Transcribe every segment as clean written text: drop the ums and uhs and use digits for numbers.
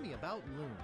me about Loom.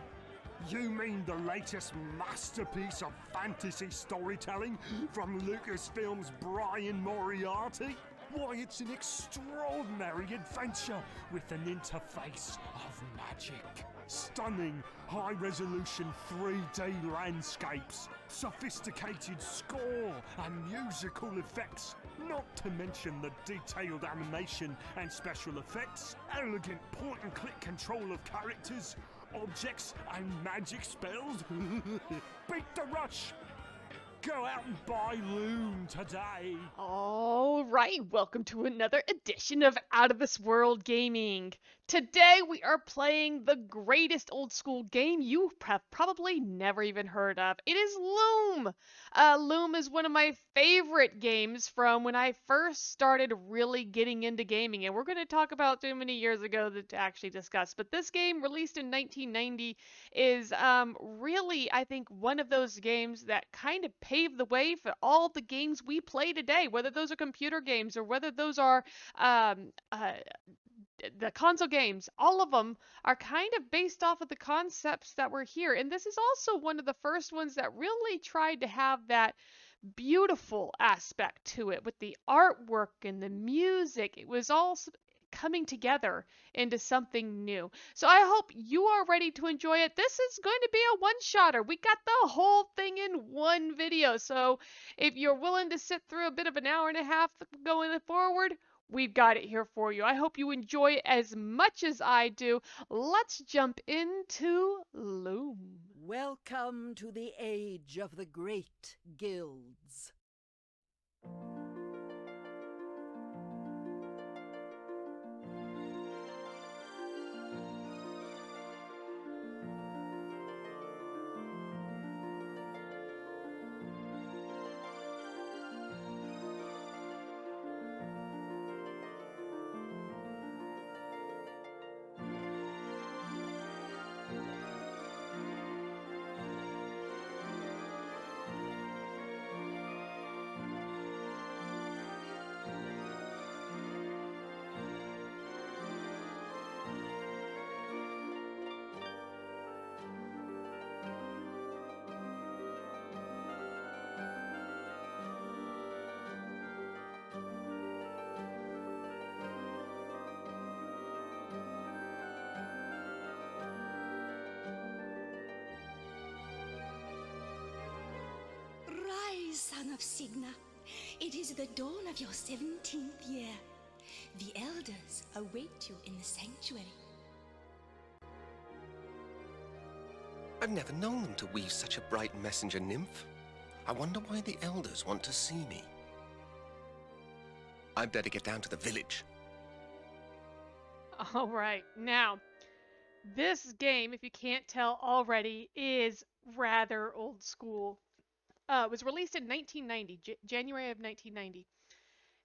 You mean the latest masterpiece of fantasy storytelling from Lucasfilm's Brian Moriarty? Why, it's an extraordinary adventure with an interface of magic. Stunning, high-resolution 3D landscapes, sophisticated score and musical effects, not to mention the detailed animation and special effects, elegant point-and-click control of characters, objects and magic spells. Beat the rush! Go out and buy Loom today! All right, welcome to another edition of Out of This World Gaming. Today we are playing the greatest old school game you have probably never even heard of. It is Loom. Loom is one of my favorite games from when I first started really getting into gaming, and we're going to talk about too many years ago to actually discuss. But this game, released in 1990, is really, I think, one of those games that kind of paved the way for all the games we play today, whether those are computer games or whether those are the console games. All of them are kind of based off of the concepts that were here. And this is also one of the first ones that really tried to have that beautiful aspect to it with the artwork and the music. It was all coming together into something new. So I hope you are ready to enjoy it. This is going to be a one-shotter. We got the whole thing in one video. So if you're willing to sit through a bit of an hour and a half going forward, we've got it here for you. I hope you enjoy it as much as I do. Let's jump into Loom. Welcome to the age of the great guilds. Son of Signa, it is the dawn of your 17th year. The elders await you in the sanctuary. I've never known them to weave such a bright messenger nymph. I wonder why the elders want to see me. I'd better get down to the village. All right, now, this game, if you can't tell already, is rather old school. It was released in 1990, January of 1990.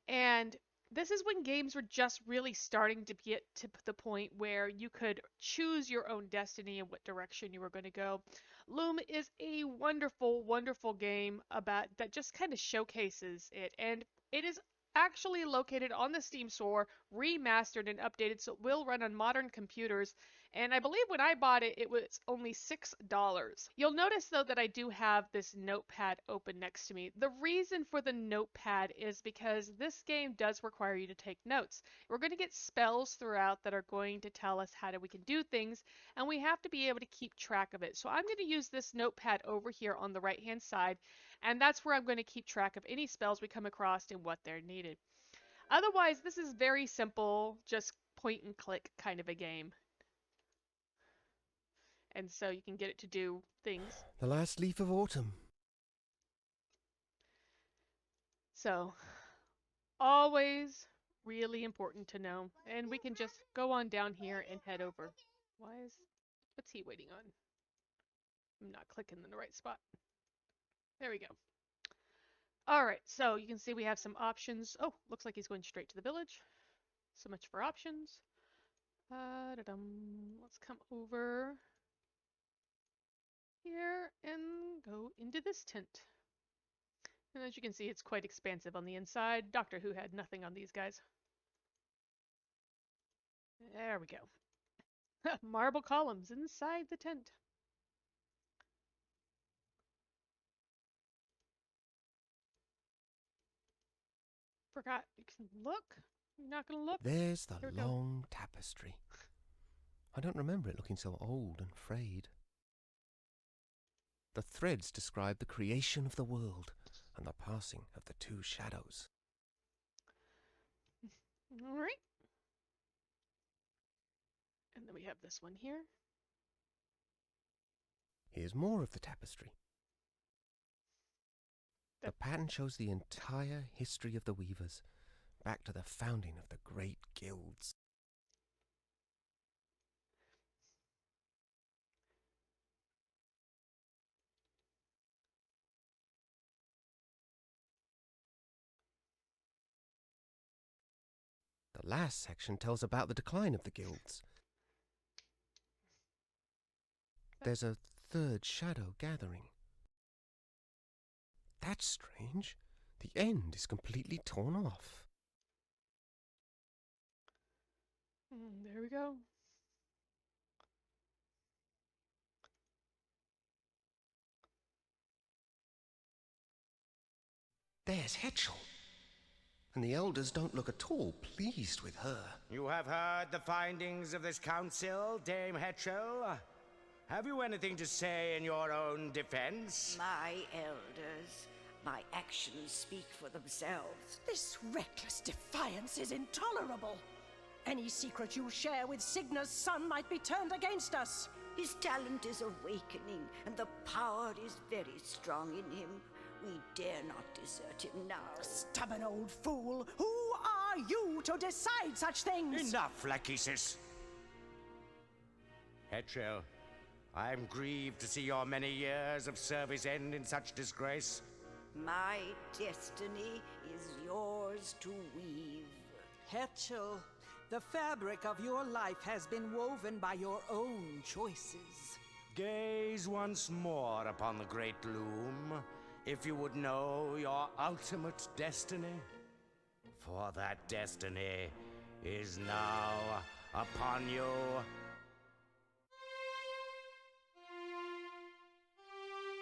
And this is when games were just really starting to get to the point where you could choose your own destiny and what direction you were going to go. Loom is a wonderful, wonderful game that just kind of showcases it. And it is actually located on the Steam store, remastered and updated, so it will run on modern computers. And I believe when I bought it, it was only $6. You'll notice, though, that I do have this notepad open next to me. The reason for the notepad is because this game does require you to take notes. We're going to get spells throughout that are going to tell us how we can do things, and we have to be able to keep track of it. So I'm going to use this notepad over here on the right-hand side, and that's where I'm going to keep track of any spells we come across and what they're needed. Otherwise, this is very simple, just point and click kind of a game. And so you can get it to do things. The last leaf of autumn. So, always really important to know. And we can just go on down here and head over. What's he waiting on? I'm not clicking in the right spot. There we go. All right, so you can see we have some options. Oh, looks like he's going straight to the village. So much for options. Let's come over here and go into this tent. And as you can see, it's quite expansive on the inside. Doctor Who had nothing on these guys. There we go. Marble columns inside the tent. Forgot you can look. You're not gonna look? There's the Here we go. long tapestry. I don't remember it looking so old and frayed. The threads describe the creation of the world and the passing of the two shadows. All right. And then we have this one here. Here's more of the tapestry. The pattern shows the entire history of the weavers, back to the founding of the great guilds. The last section tells about the decline of the guilds. There's a third shadow gathering. That's strange. The end is completely torn off. There we go. There's Hetchel. And the elders don't look at all pleased with her. You have heard the findings of this council, Dame Hetchel. Have you anything to say in your own defense? My elders, my actions speak for themselves. This reckless defiance is intolerable. Any secret you share with Signa's son might be turned against us. His talent is awakening, and the power is very strong in him. We dare not desert him now. Stubborn old fool! Who are you to decide such things? Enough, Lachesis. Hetchel, I am grieved to see your many years of service end in such disgrace. My destiny is yours to weave. Hetchel, the fabric of your life has been woven by your own choices. Gaze once more upon the great loom, if you would know your ultimate destiny. For that destiny is now upon you.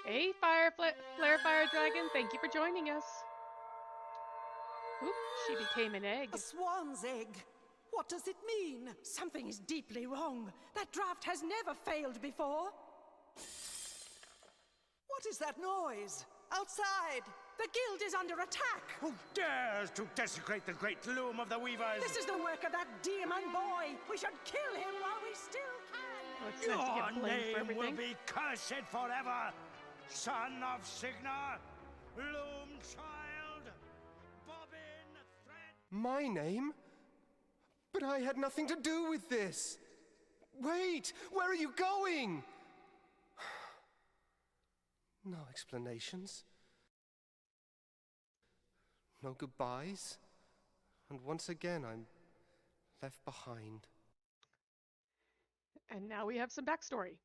Hey, Flare Fire Dragon, thank you for joining us. Oop, she became an egg. A swan's egg. What does it mean? Something is deeply wrong. That draft has never failed before. What is that noise? Outside! The guild is under attack. Who dares to desecrate the great loom of the weavers? This is the work of that demon boy. We should kill him while we still can. Oh, it's meant to Your get blamed for name will everything. be cursed forever, son of Signa, loom child, bobbin thread. My name? But I had nothing to do with this. Wait, where are you going? No explanations. No goodbyes. And once again, I'm left behind. And now we have some backstory.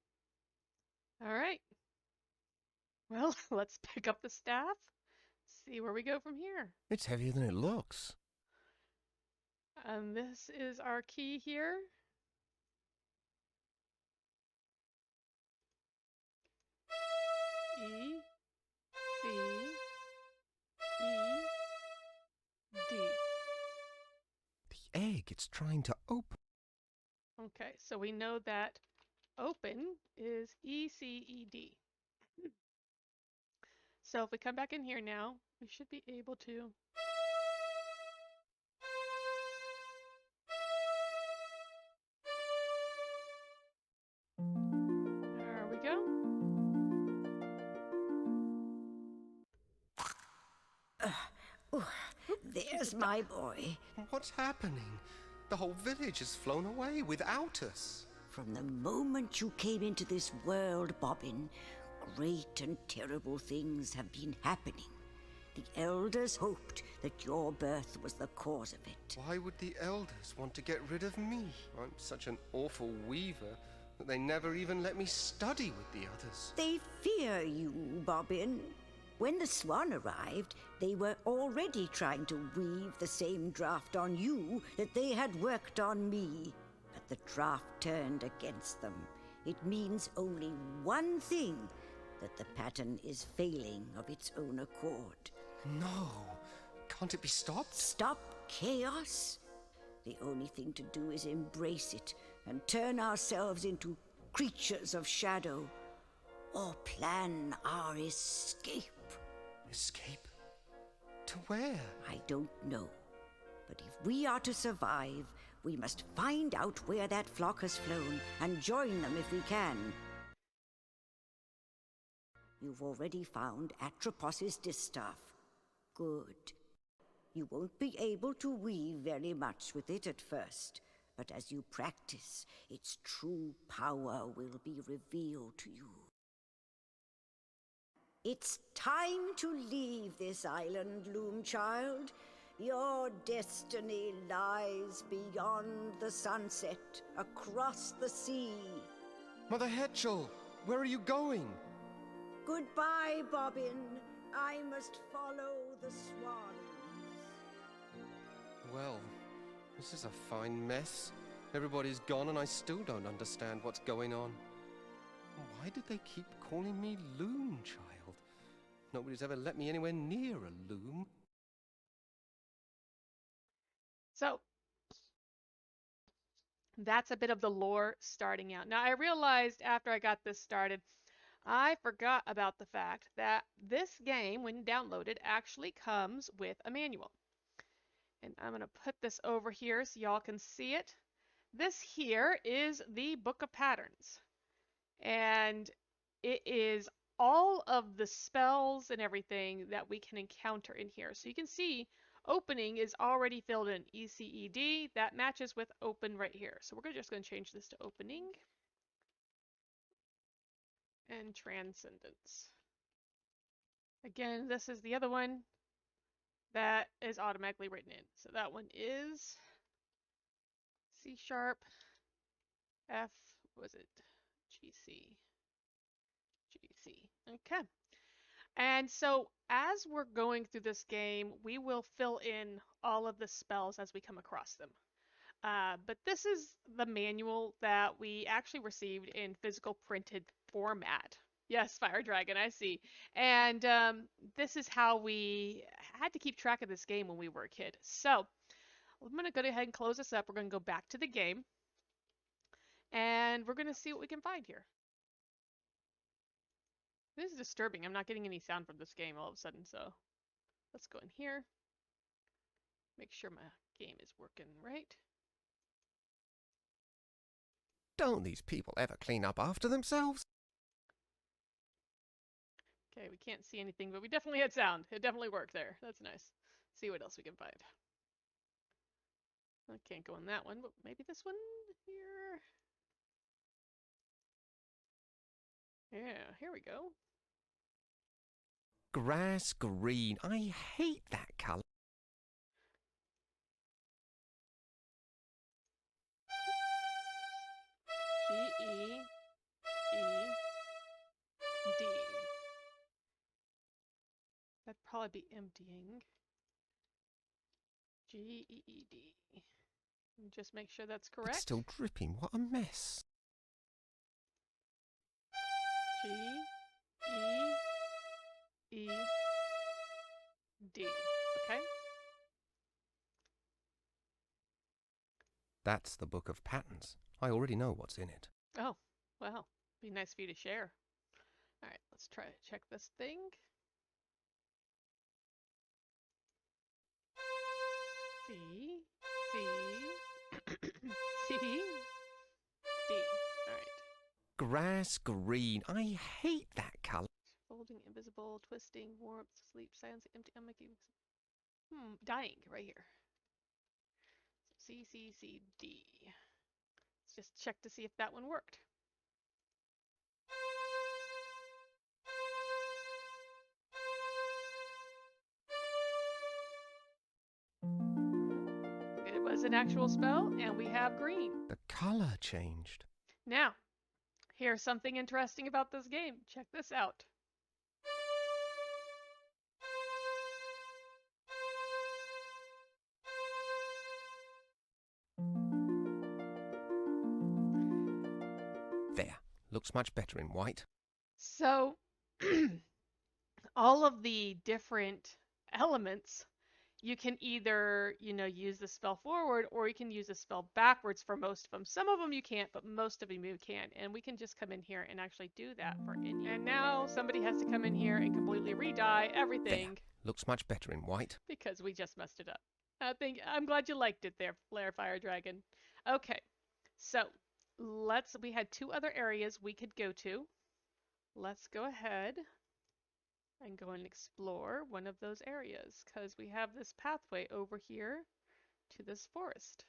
All right. Well, let's pick up the staff, see where we go from here. It's heavier than it looks. And this is our key here. E, C, E, D. The egg it's trying to open. Okay, so we know that open is ECED. So if we come back in here now, we should be able to. There we go. There's my boy. What's happening? The whole village has flown away without us. From the moment you came into this world, Bobbin, great and terrible things have been happening. The elders hoped that your birth was the cause of it. Why would the elders want to get rid of me? I'm such an awful weaver that they never even let me study with the others. They fear you, Bobbin. When the swan arrived, they were already trying to weave the same draft on you that they had worked on me. But that the draft turned against them. It means only one thing, that the pattern is failing of its own accord. No. Can't it be stopped? Stop chaos? The only thing to do is embrace it and turn ourselves into creatures of shadow, or plan our escape. Escape? To where? I don't know. But if we are to survive, we must find out where that flock has flown and join them if we can. You've already found Atropos's distaff. Good. You won't be able to weave very much with it at first, but as you practice, its true power will be revealed to you. It's time to leave this island, Loom child. Your destiny lies beyond the sunset, across the sea. Mother Hetchel, where are you going? Goodbye, Bobbin. I must follow the swans. Well, this is a fine mess. Everybody's gone and I still don't understand what's going on. Why did they keep calling me Loom Child? Nobody's ever let me anywhere near a loom. So, that's a bit of the lore starting out. Now, I realized after I got this started, I forgot about the fact that this game, when downloaded, actually comes with a manual. And I'm going to put this over here so y'all can see it. This here is the Book of Patterns. And it is all of the spells and everything that we can encounter in here. So you can see opening is already filled in. ECED, that matches with open right here. So we're just going to change this to opening. And transcendence. Again, this is the other one that is automatically written in. So that one is C#, F, what was it? GC. Okay. And so as we're going through this game, we will fill in all of the spells as we come across them. But this is the manual that we actually received in physical printed format. Yes, Fire Dragon, I see. And this is how we had to keep track of this game when we were a kid. So I'm going to go ahead and close this up. We're going to go back to the game. And we're going to see what we can find here. This is disturbing. I'm not getting any sound from this game all of a sudden, so let's go in here. Make sure my game is working right. Don't these people ever clean up after themselves? Okay, we can't see anything, but we definitely had sound. It definitely worked there. That's nice. See what else we can find. I can't go in that one, but maybe this one here. Yeah, here we go. Grass green. I hate that colour. G-E-E-D. That'd probably be emptying. G-E-E-D. Just make sure that's correct. It's still dripping. What a mess. G-E-E-D. Okay. That's the Book of Patterns. I already know what's in it. Oh, well, be nice for you to share. All right, let's try to check this thing. C, C, D. All right. Grass green. I hate that colour. Folding, invisible, twisting, warmth, sleep, silence, empty, I'm making. Dying right here. C, C, C, D. Let's just check to see if that one worked. It was an actual spell, and we have green. The colour changed. Now, here's something interesting about this game. Check this out. Looks much better in white. So, all of the different elements, you can either, use the spell forward or you can use the spell backwards for most of them. Some of them you can't, but most of them you can. And we can just come in here and actually do that for Enya. And now somebody has to come in here and completely re-dye everything. There. Looks much better in white. Because we just messed it up. I'm glad you liked it there, Flare Fire Dragon. Okay, so we had 2 other areas we could go to. Let's go ahead and go and explore one of those areas, because we have this pathway over here to this forest.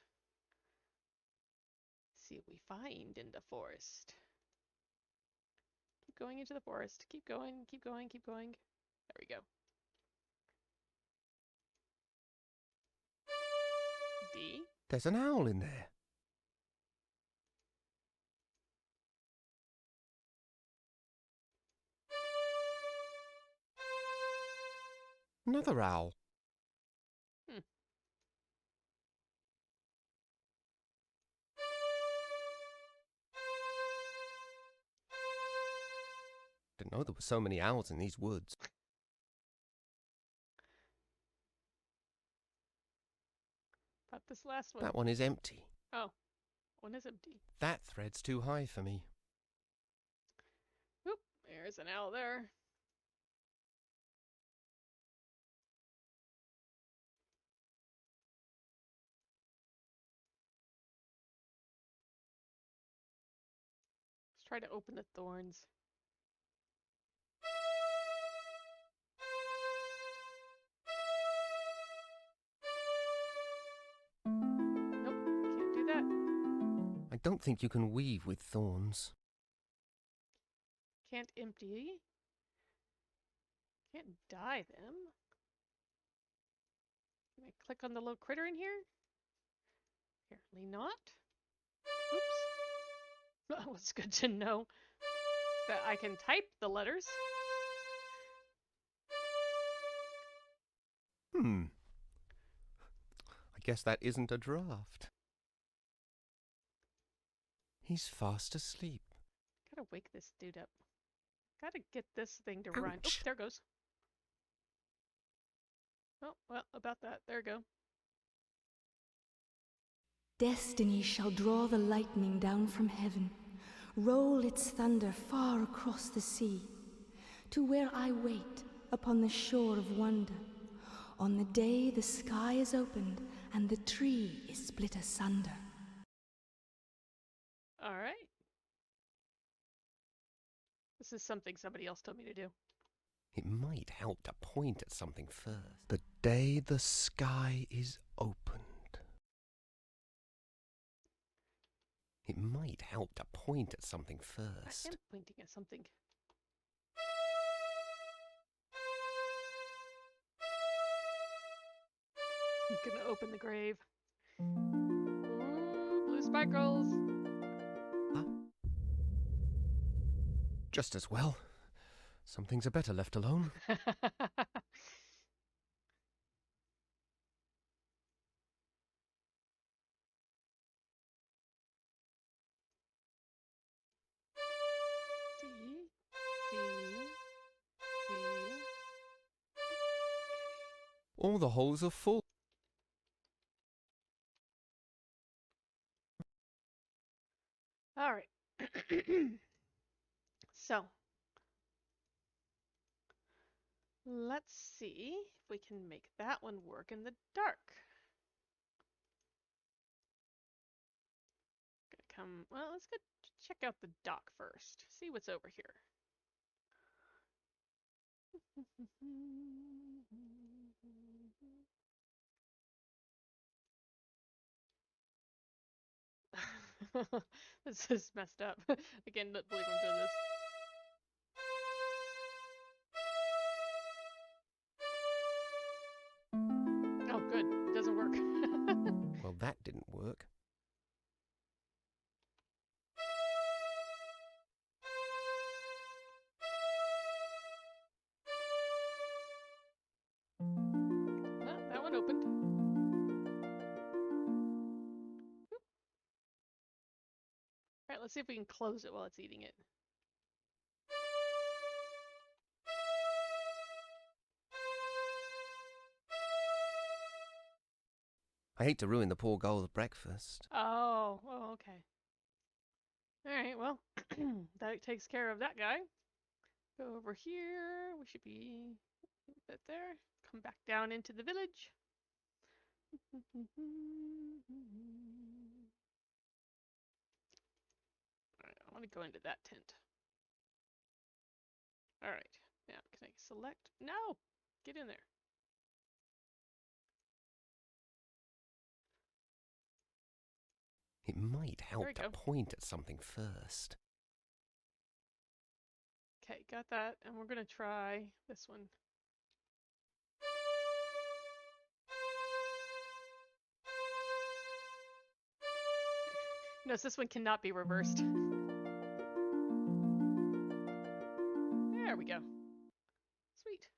See what we find in the forest. Keep going into the forest. Keep going, keep going, keep going. There we go. D. There's an owl in there. Another owl. Didn't know there were so many owls in these woods. About this last one. That one is empty. Oh, one is empty. That thread's too high for me. Oop, there's an owl there. Let's try to open the thorns. Nope, can't do that. I don't think you can weave with thorns. Can't empty. Can't dye them. Can I click on the little critter in here? Apparently not. Oops. That was good to know. That I can type the letters. I guess that isn't a draft. He's fast asleep. Gotta wake this dude up. Gotta get this thing to run. Oh, there it goes. Oh, well, about that. There we go. Destiny shall draw the lightning down from heaven, roll its thunder far across the sea, to where I wait upon the shore of wonder, on the day the sky is opened and the tree is split asunder. All right. This is something somebody else told me to do. It might help to point at something first. The day the sky is opened. It might help to point at something first. I am pointing at something. I'm gonna open the grave. Ooh, blue sparkles. Huh? Just as well. Some things are better left alone. All the holes are full. All right. So, let's see if we can make that one work in the dark. Well, let's go check out the dock first. See what's over here. This is messed up. I can't believe I'm doing this. Oh, good. It doesn't work. Well, that didn't work. Well, that one opened. All right, let's see if we can close it while it's eating it. I hate to ruin the poor girl's breakfast. Oh, okay. Alright, well, that takes care of that guy. Go over here. We should be a bit there. Come back down into the village. Alright, I want to go into that tent. Alright, now can I select? No! Get in there. It might There we help to go. point at something first. Okay, got that. And we're going to try this one. Notice this one cannot be reversed. There we go. Sweet.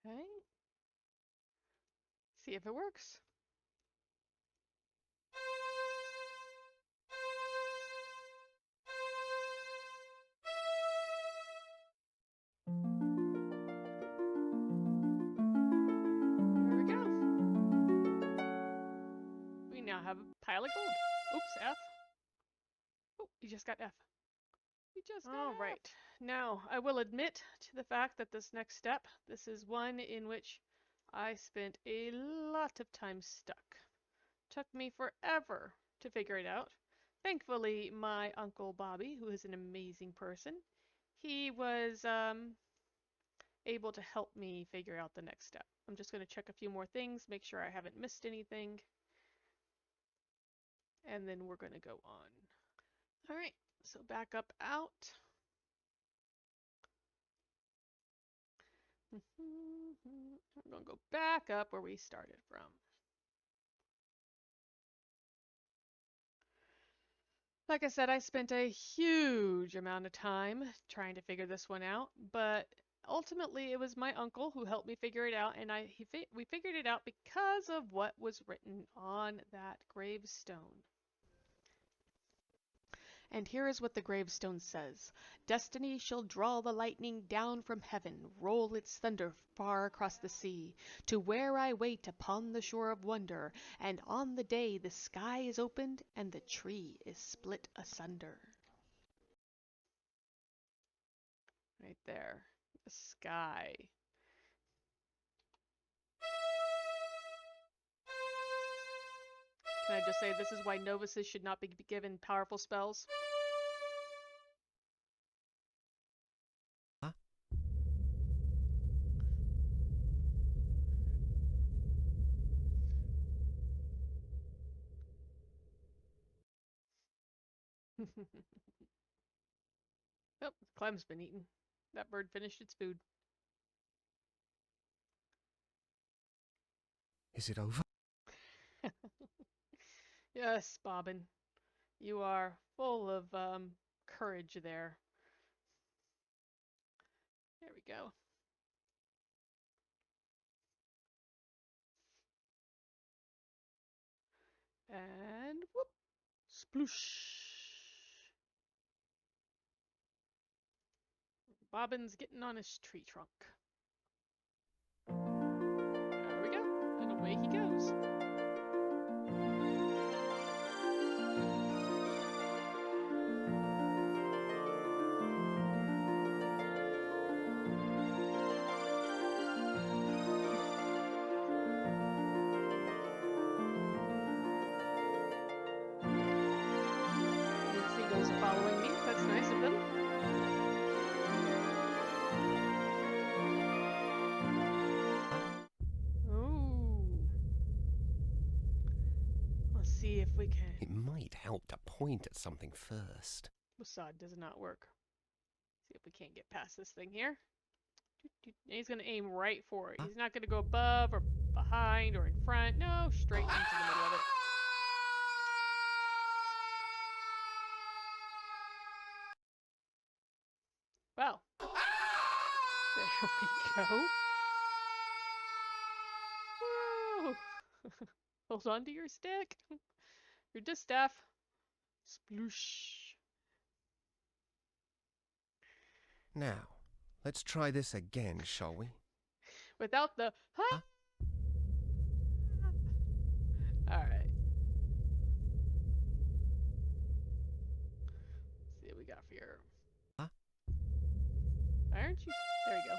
Okay. See if it works. There we go. We now have a pile of gold. Oops, F. Oh, you just got F. You just got F. All right. Now, I will admit to the fact that this next step, this is one in which I spent a lot of time stuck. Took me forever to figure it out. Thankfully, my Uncle Bobby, who is an amazing person, he was able to help me figure out the next step. I'm just going to check a few more things, make sure I haven't missed anything, and then we're going to go on. All right, so back up out. We're going to go back up where we started from. Like I said, I spent a huge amount of time trying to figure this one out, but ultimately it was my uncle who helped me figure it out, and we figured it out because of what was written on that gravestone. And here is what the gravestone says. Destiny shall draw the lightning down from heaven, roll its thunder far across the sea, to where I wait upon the shore of wonder, and on the day the sky is opened and the tree is split asunder. Right there. The sky. Can I just say this is why novices should not be given powerful spells? Huh? Oh, Clem's been eaten. That bird finished its food. Is it over? Yes, Bobbin. You are full of courage there. There we go. And whoop, sploosh. Bobbin's getting on his tree trunk. There we go. And away he goes. The seagulls are following me. That's nice of them. Ooh. Let's see if we can. It might help to point at something first. Wasad does not work. See if we can't get past this thing here. He's going to aim right for it. He's not going to go above or behind or in front. No, straight into the middle of it. Well, there we go. Woo. Hold on to your stick. Your distaff. Sploosh. Now, let's try this again, shall we? Without the huh? Alright. See what we got for your. Huh? Aren't you? There you go.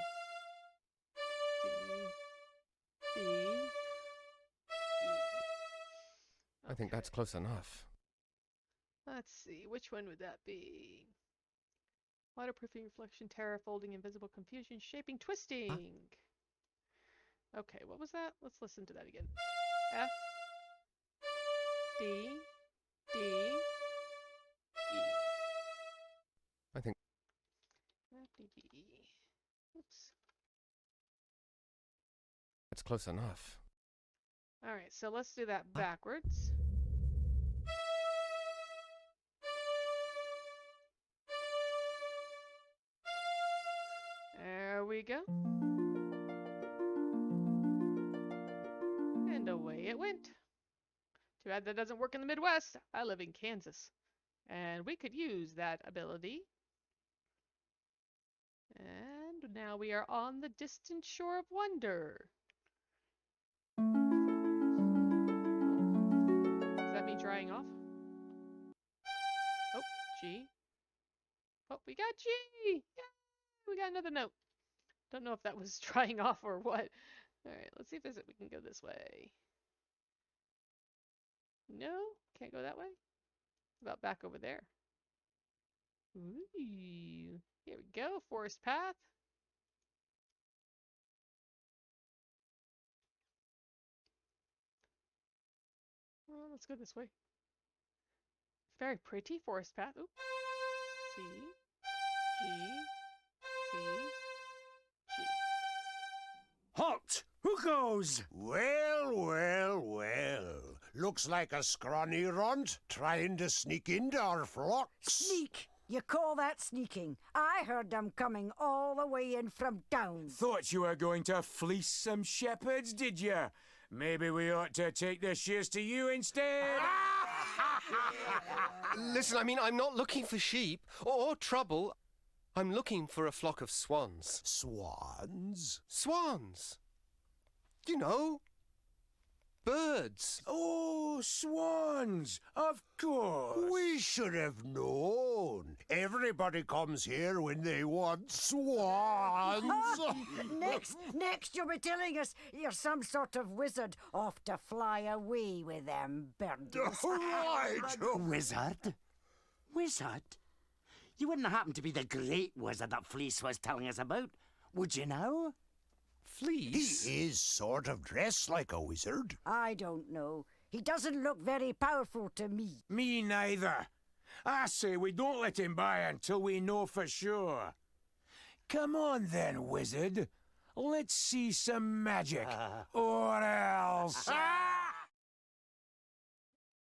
D. E. I think that's close enough. Let's see, which one would that be? Waterproofing, reflection, terror, folding, invisible, confusion, shaping, twisting. Huh? Okay, what was that? Let's listen to that again. F, D, D, E. I think F, D, D, E. Oops. that's close enough. Alright, so let's do that backwards. There we go. And away it went. Too bad that doesn't work in the Midwest. I live in Kansas. And we could use that ability. And now we are on the distant shore of wonder. Does that mean drying off? Oh, G. Oh, we got G! Yeah, we got another note. Don't know if that was drying off or what. Alright, let's see if we can go this way. No? Can't go that way? What about back over there? Ooh, here we go, forest path. Well, let's go this way. Very pretty forest path. Oop. C, G, C, G. Halt! Who goes? Well, well, well. Looks like a scrawny runt trying to sneak into our flocks. Sneak? You call that sneaking? I heard them coming all the way in from town. Thought you were going to fleece some shepherds, did you? Maybe we ought to take the shears to you instead? Listen, I mean, I'm not looking for sheep or trouble. I'm looking for a flock of swans. Swans? Swans! You know, birds. Oh, swans! Of course! We should have known. Everybody comes here when they want swans. Next you'll be telling us you're some sort of wizard off to fly away with them birdies. Right. Wizard? Wizard? You wouldn't happen to be the great wizard that Fleece was telling us about, would you now? Fleece? He is sort of dressed like a wizard. I don't know. He doesn't look very powerful to me. Me neither. I say we don't let him by until we know for sure. Come on then, wizard. Let's see some magic. Or else...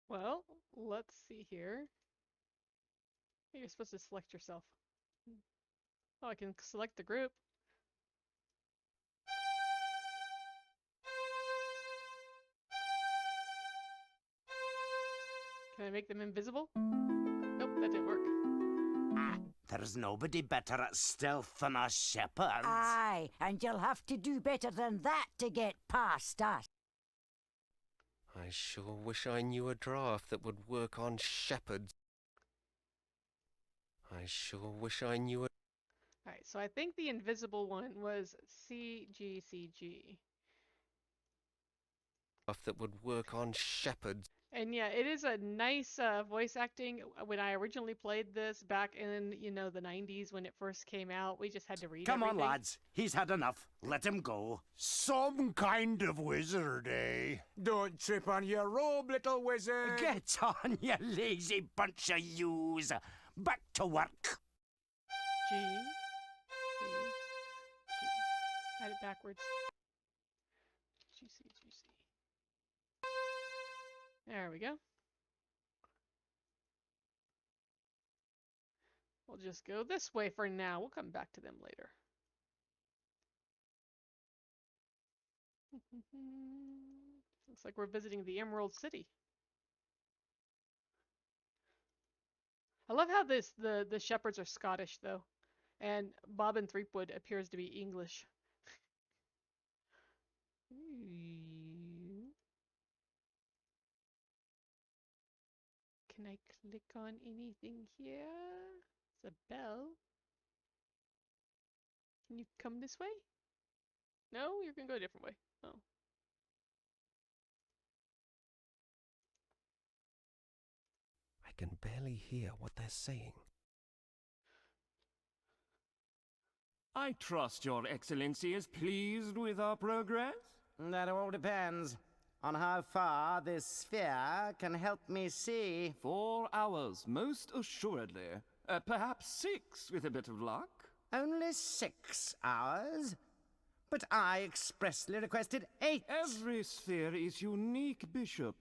Well, let's see here. You're supposed to select yourself. Oh, I can select the group. Can I make them invisible? Nope, that didn't work. There's nobody better at stealth than us shepherds. Aye, and you'll have to do better than that to get past us. I sure wish I knew a draft that would work on shepherds. I sure wish I knew a... Alright, so I think the invisible one was CGCG. draft that would work on shepherds. And yeah, it is a nice voice acting. When I originally played this back in, the 90s when it first came out, we just had to read Come everything. on, lads. He's had enough. Let him go. Some kind of wizard, eh? Don't trip on your robe, little wizard. Get on, you lazy bunch of yous. Back to work. G, C, G. Add it backwards. G, C, G, C. There we go. We'll just go this way for now. We'll come back to them later. Looks like we're visiting the Emerald City. I love how the shepherds are Scottish though, and Bobbin Threepwood appears to be English. Can I click on anything here? It's a bell. Can you come this way? No, you're gonna go a different way. Oh. I can barely hear what they're saying. I trust your excellency is pleased with our progress? That all depends on how far this sphere can help me see. 4 hours, most assuredly. Perhaps 6 with a bit of luck. Only 6 hours? But I expressly requested 8. Every sphere is unique, Bishop.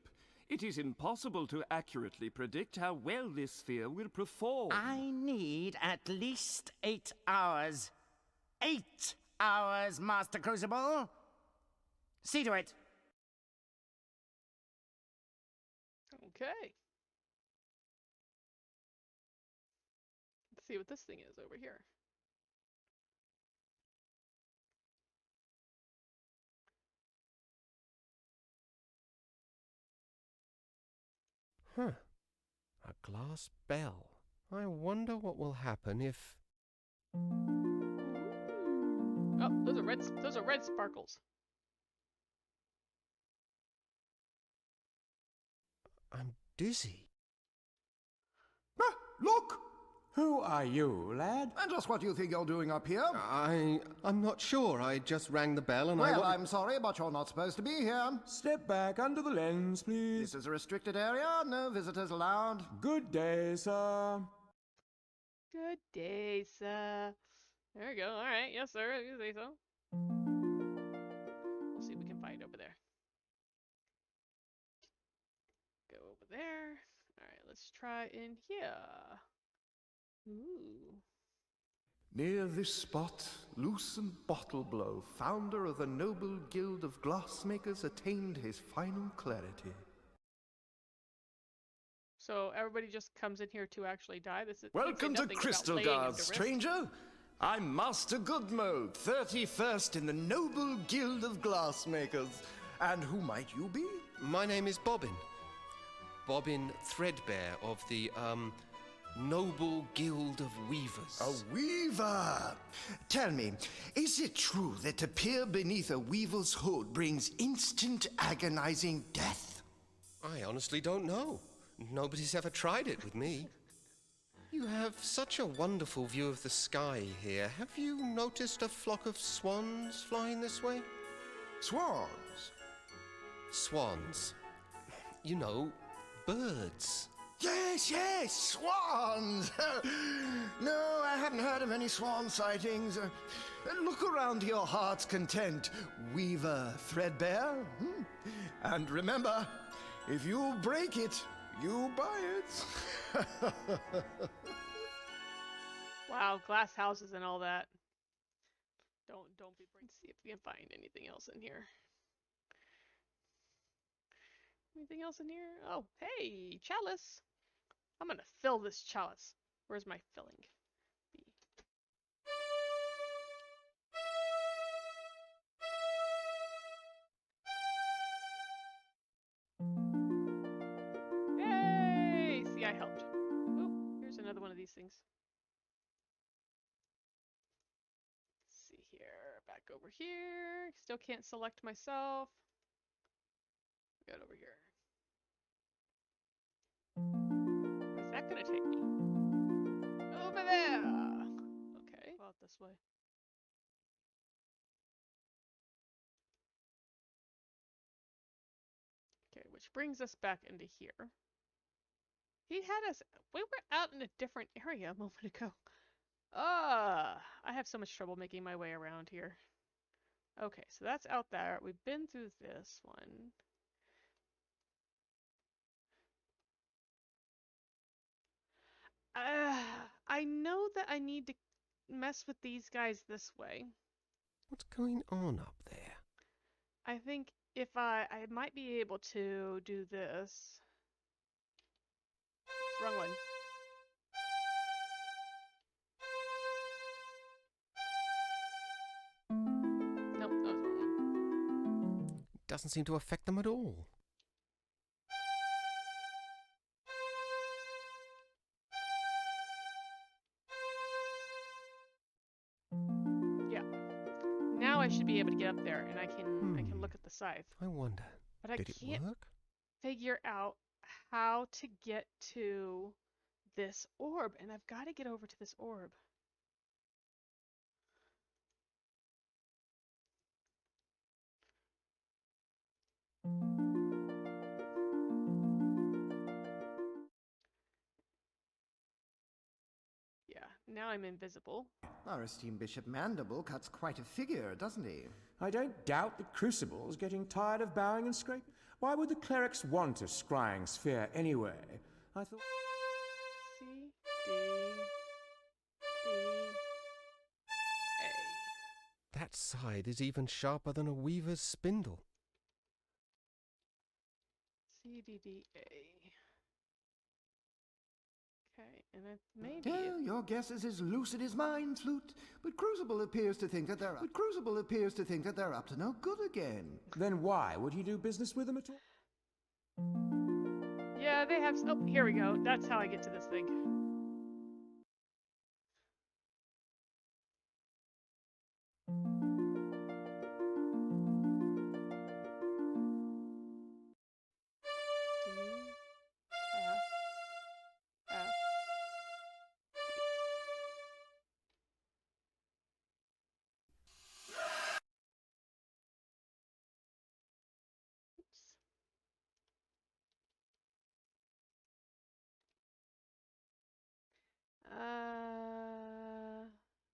It is impossible to accurately predict how well this sphere will perform. I need at least 8 hours. 8 hours, Master Crucible. See to it. Okay. Let's see what this thing is over here. Huh. A glass bell. I wonder what will happen if... Oh, those are red sparkles. I'm dizzy. Ah, look! Who are you, lad? And just what do you think you're doing up here? I'm not sure. I just rang the bell and well, I'm sorry, but you're not supposed to be here. Step back under the lens, please. This is a restricted area. No visitors allowed. Good day, sir. Good day, sir. There we go. All right. Yes, sir. You say so. We'll see what we can find over there. Go over there. All right. Let's try in here. Ooh. Near this spot, Lucent Bottleblow, founder of the Noble Guild of Glassmakers, attained his final clarity. So everybody just comes in here to actually die? This is Welcome to Crystal Guard, stranger! I'm Master Goodmo, 31st in the Noble Guild of Glassmakers. And who might you be? My name is Bobbin. Bobbin Threadbare of the, Noble Guild of Weavers. A weaver! Tell me, is it true that to peer beneath a weaver's hood brings instant agonizing death? I honestly don't know. Nobody's ever tried it with me. You have such a wonderful view of the sky here. Have you noticed a flock of swans flying this way? Swans? Swans. You know, birds. Yes, swans! No, I haven't heard of any swan sightings. Look around to your heart's content, Weaver Threadbare. And remember, if you break it, you buy it. Wow, glass houses and all that. Don't be brave. Let's see if we can find anything else in here. Anything else in here? Oh, hey, chalice. I'm gonna fill this chalice. Where's my filling? Yay! See, I helped. Oh, here's another one of these things. Let's see here. Back over here. Still can't select myself. Got over here. Where's that gonna take me? Over there! Okay, go out this way. Okay, which brings us back into here. He had us, we were out in a different area a moment ago. I have so much trouble making my way around here. Okay, so that's out there. We've been through this one. I know that I need to mess with these guys this way. What's going on up there? I think if I might be able to do this. Wrong one. Nope, that was the wrong one. Doesn't seem to affect them at all. Yeah. Now I should be able to get up there, and I can look at the scythe. I wonder. But I Did it can't work? figure out how to get to this orb, and I've got to get over to this orb. Yeah, now I'm invisible. Our esteemed Bishop Mandible cuts quite a figure, doesn't he? I don't doubt the Crucible's getting tired of bowing and scraping. Why would the clerics want a scrying sphere anyway? I thought... C, D, A. That scythe is even sharper than a weaver's spindle. C, D, D, A. Okay, and it maybe... Well, your guess is as lucid as mine, Flute. But Crucible appears to think that they're up to no good again. Then why would you do business with them at all? Yeah, they have... Oh, here we go. That's how I get to this thing.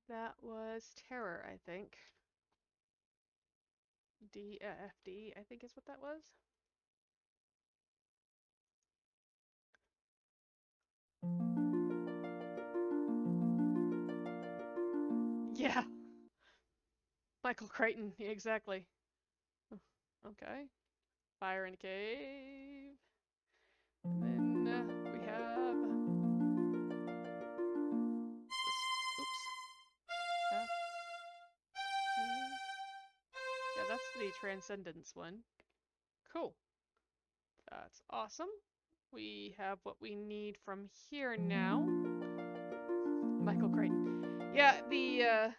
That was terror, I think. D, F, D, I think is what that was. Yeah. Michael Crichton, yeah, exactly. Okay. Fire in a cave. And then we have this. Oops. F, G. Yeah, that's the Transcendence one. Cool. That's awesome. We have what we need from here now. Michael Crichton. Yeah, the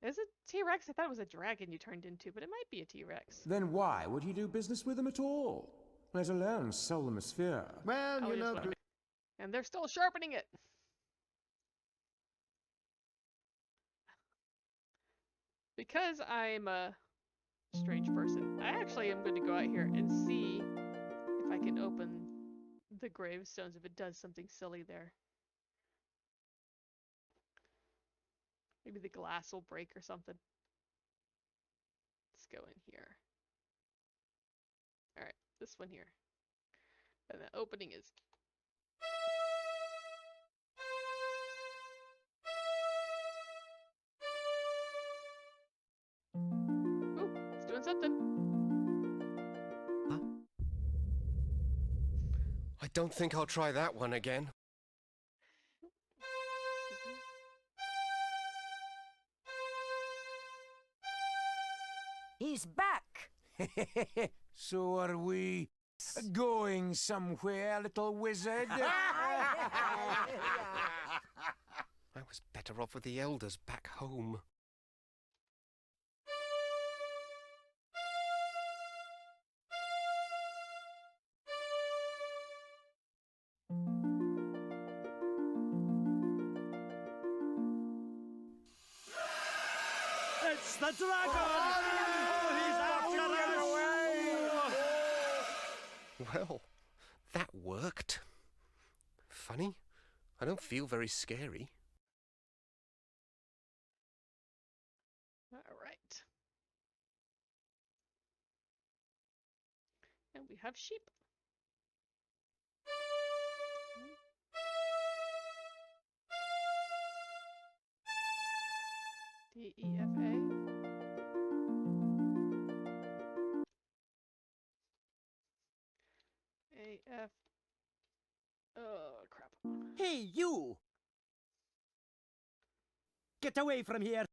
is it T-Rex? I thought it was a dragon you turned into, but it might be a T-Rex. Then why would you do business with them at all? Let alone sell them a sphere. Well, you know... And they're still sharpening it. Because I'm a strange person, I actually am going to go out here and see if I can open the gravestones, if it does something silly there. Maybe the glass will break or something. Let's go in here. Alright, this one here. And the opening is... Ooh, it's doing something. Huh? I don't think I'll try that one again. He's back! So are we going somewhere, little wizard? I was better off with the elders back home. It's the dragon! Oh, he's after us! Well, that worked. Funny, I don't feel very scary. All right. And we have sheep. D, E, F, A. Get away from here.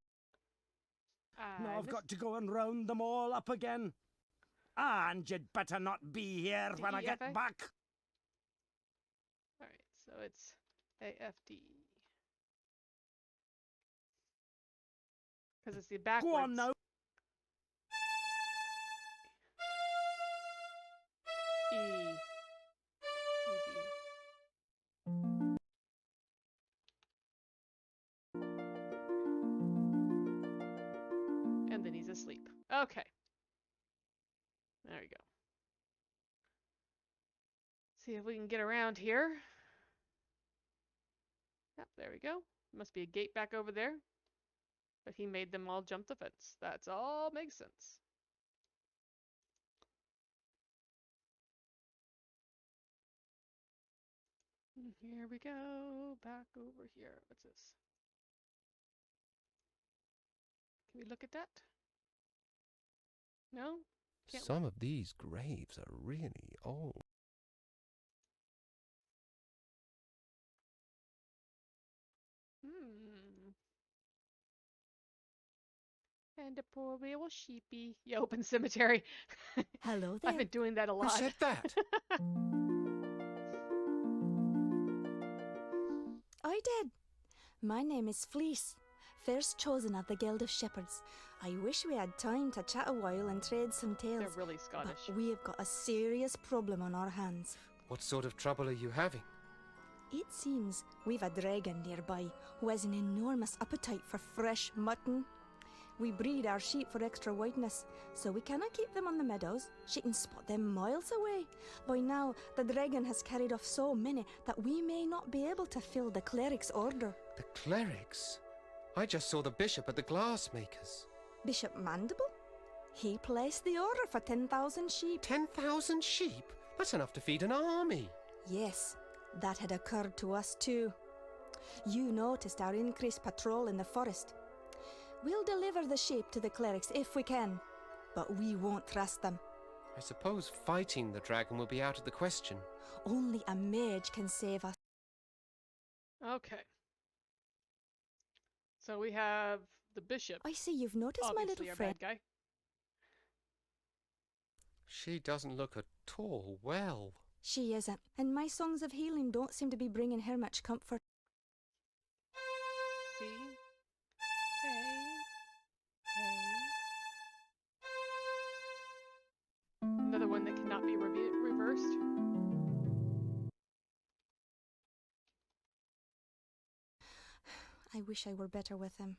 Now I've missed- got to go and round them all up again. And you'd better not be here when I get DEFA? back. Alright, so it's AFD. Because it's the backwards. Go on now. E. And then he's asleep. Okay. There we go. See if we can get around here. Yep, there we go. Must be a gate back over there. But he made them all jump the fence. That's all makes sense. Here we go. Back over here. What's this? Can we look at that? No? Can't Some of these graves are really old. And a poor little sheepy. You open cemetery. Hello there. I've been doing that a lot. Who said that? I did. My name is Fleece, first chosen of the Guild of Shepherds. I wish we had time to chat a while and trade some tales. They're really Scottish. But we have got a serious problem on our hands. What sort of trouble are you having? It seems we've a dragon nearby who has an enormous appetite for fresh mutton. We breed our sheep for extra whiteness, so we cannot keep them on the meadows. She can spot them miles away. By now, the dragon has carried off so many that we may not be able to fill the cleric's order. The clerics? I just saw the bishop at the glassmakers. Bishop Mandible? He placed the order for 10,000 sheep. 10,000 sheep? That's enough to feed an army. Yes, that had occurred to us too. You noticed our increased patrol in the forest. We'll deliver the sheep to the clerics if we can, but we won't trust them. I suppose fighting the dragon will be out of the question. Only a mage can save us. Okay. So we have the bishop. I see you've noticed my Obviously little our friend. bad guy. She doesn't look at all well. She isn't, and my songs of healing don't seem to be bringing her much comfort. See? Another one that cannot be reversed. I wish I were better with him.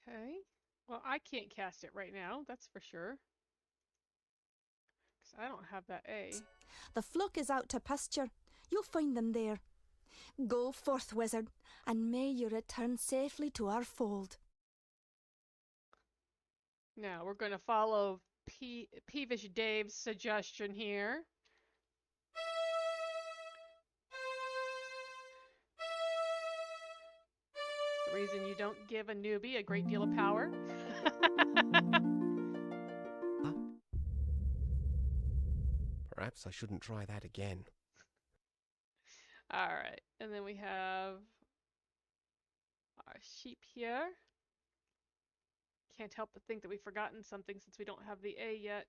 Okay. Well, I can't cast it right now, that's for sure. Because I don't have that A. The flock is out to pasture. You'll find them there. Go forth, wizard, and may you return safely to our fold. Now, we're going to follow Peevish Dave's suggestion here. The reason you don't give a newbie a great deal of power. Perhaps I shouldn't try that again. Alright, and then we have our sheep here. Can't help but think that we've forgotten something since we don't have the A yet.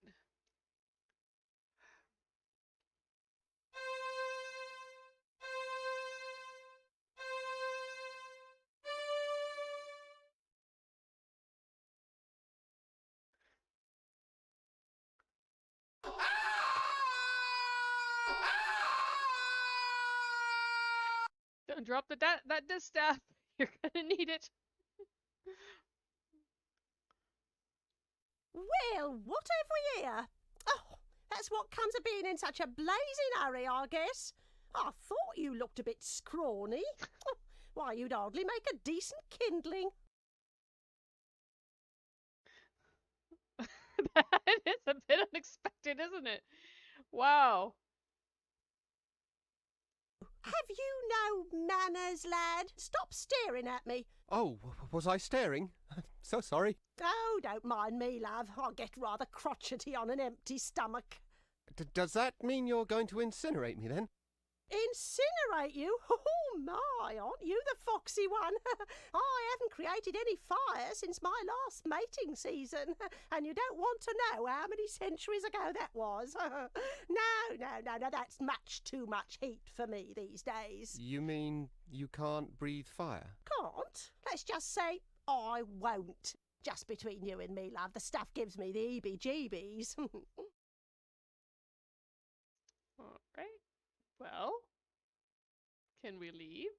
Don't drop that distaff. You're gonna need it. Well, what have we here? Oh, that's what comes of being in such a blazing hurry, I guess. I thought you looked a bit scrawny. Why, you'd hardly make a decent kindling. That is a bit unexpected, isn't it? Wow. Have you no manners, lad? Stop staring at me. Oh, was I staring? So sorry. Oh, don't mind me, love. I get rather crotchety on an empty stomach. Does that mean you're going to incinerate me then? Incinerate you? Oh my, aren't you the foxy one? I haven't created any fire since my last mating season, and you don't want to know how many centuries ago that was. No, that's much too much heat for me these days. You mean you can't breathe fire? Can't? Let's just say I won't. Just between you and me, love, the stuff gives me the heebie-jeebies. All right. Well, can we leave?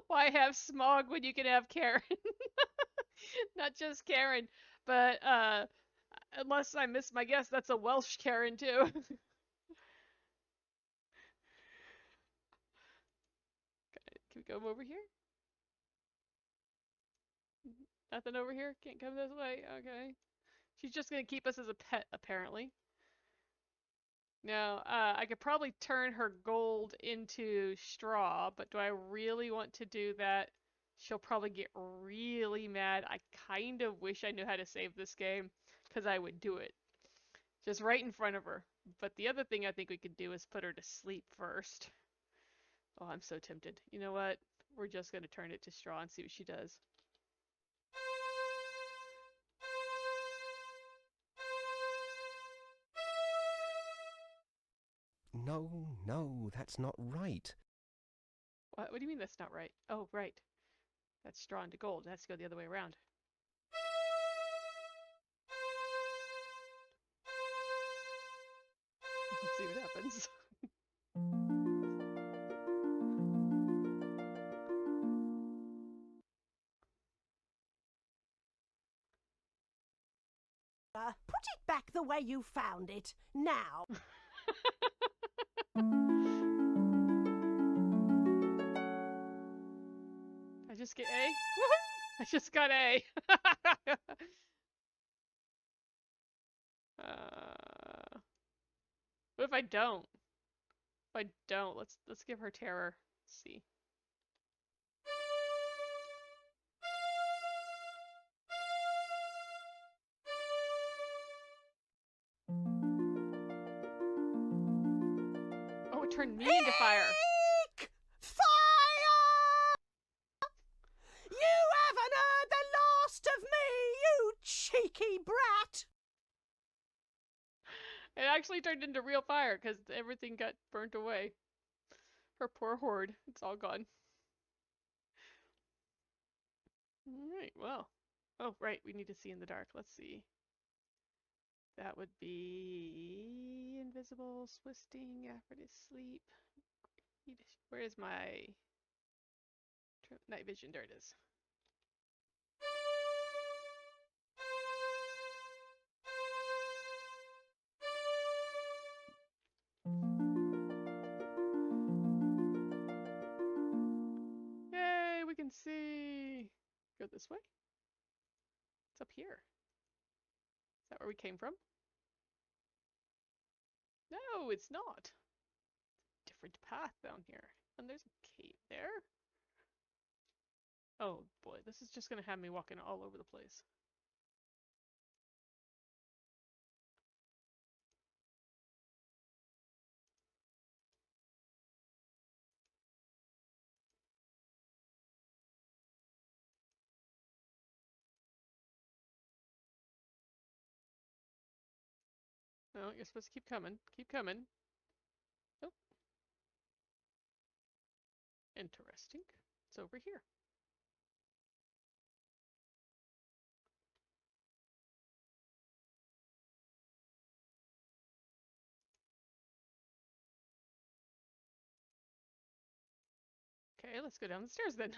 Why have Smog when you can have Karen? Not just Karen, but unless I miss my guess, that's a Welsh Karen too. Okay, can we go over here? Nothing over here? Can't come this way? Okay. She's just gonna keep us as a pet, apparently. Now, I could probably turn her gold into straw, but do I really want to do that? She'll probably get really mad. I kind of wish I knew how to save this game, because I would do it. Just right in front of her. But the other thing I think we could do is put her to sleep first. Oh, I'm so tempted. You know what? We're just going to turn it to straw and see what she does. No, that's not right. What do you mean that's not right? Oh, right. That's straw into gold. It has to go the other way around. Let's see what happens. Put it back the way you found it, now. I just get A? I just got A. What if I don't? If I don't, let's give her terror. Let's see. Oh, it turned me into fire. Fire! You haven't heard the last of me, you cheeky brat! It actually turned into real fire because everything got burnt away. Her poor hoard. It's all gone. Alright, well. Oh, right, we need to see in the dark. Let's see. That would be invisible, twisting, effort is sleep. Where is my night vision? There it is. Yay, we can see. Go this way. It's up here. Is that where we came from? No, it's not. Different path down here. And there's a cave there. Oh boy, this is just gonna have me walking all over the place. No, you're supposed to keep coming. Keep coming. Oh. Interesting. It's over here. Okay, let's go down the stairs then.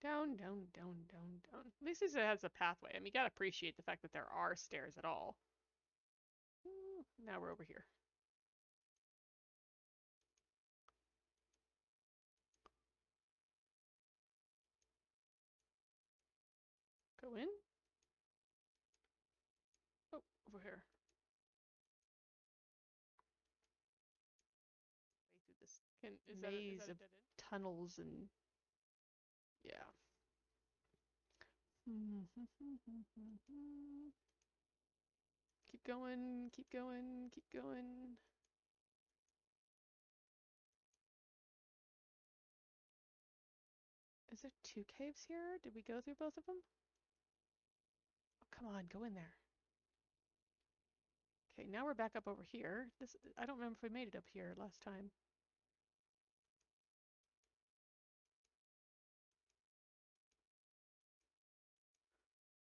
Down, down, down, down, down. At least it has a pathway. I mean, you gotta appreciate the fact that there are stairs at all. Now we're over here. Go in. Oh, over here. Through this maze of tunnels and yeah. Keep going, keep going, keep going. Is there 2 caves here? Did we go through both of them? Oh, come on, go in there. Okay, now we're back up over here. I don't remember if we made it up here last time.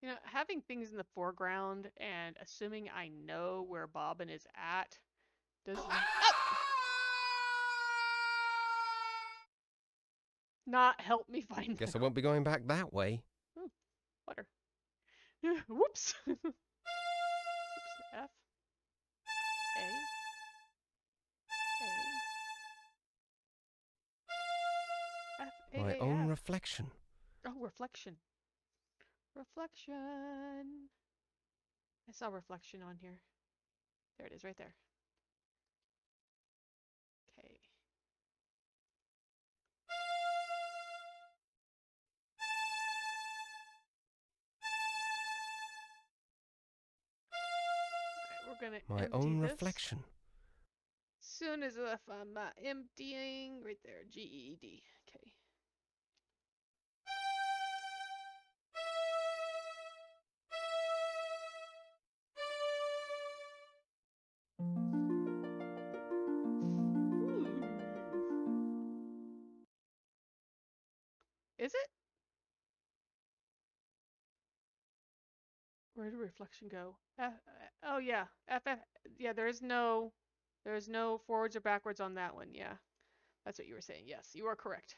You know, having things in the foreground and assuming I know where Bobbin is at does not help me find Guess them. I won't be going back that way. Oh, water. Whoops. Oops. F. A. F. A. My A. own F. reflection. Oh, reflection. Reflection. I saw reflection on here. There it is, right there. Okay. Alright, we're gonna My empty own this. reflection. Soon as if I'm emptying, right there, GED. Okay. Is it? Where did reflection go? Oh yeah, FF. Yeah, there's no forwards or backwards on that one. Yeah, that's what you were saying. Yes, you are correct.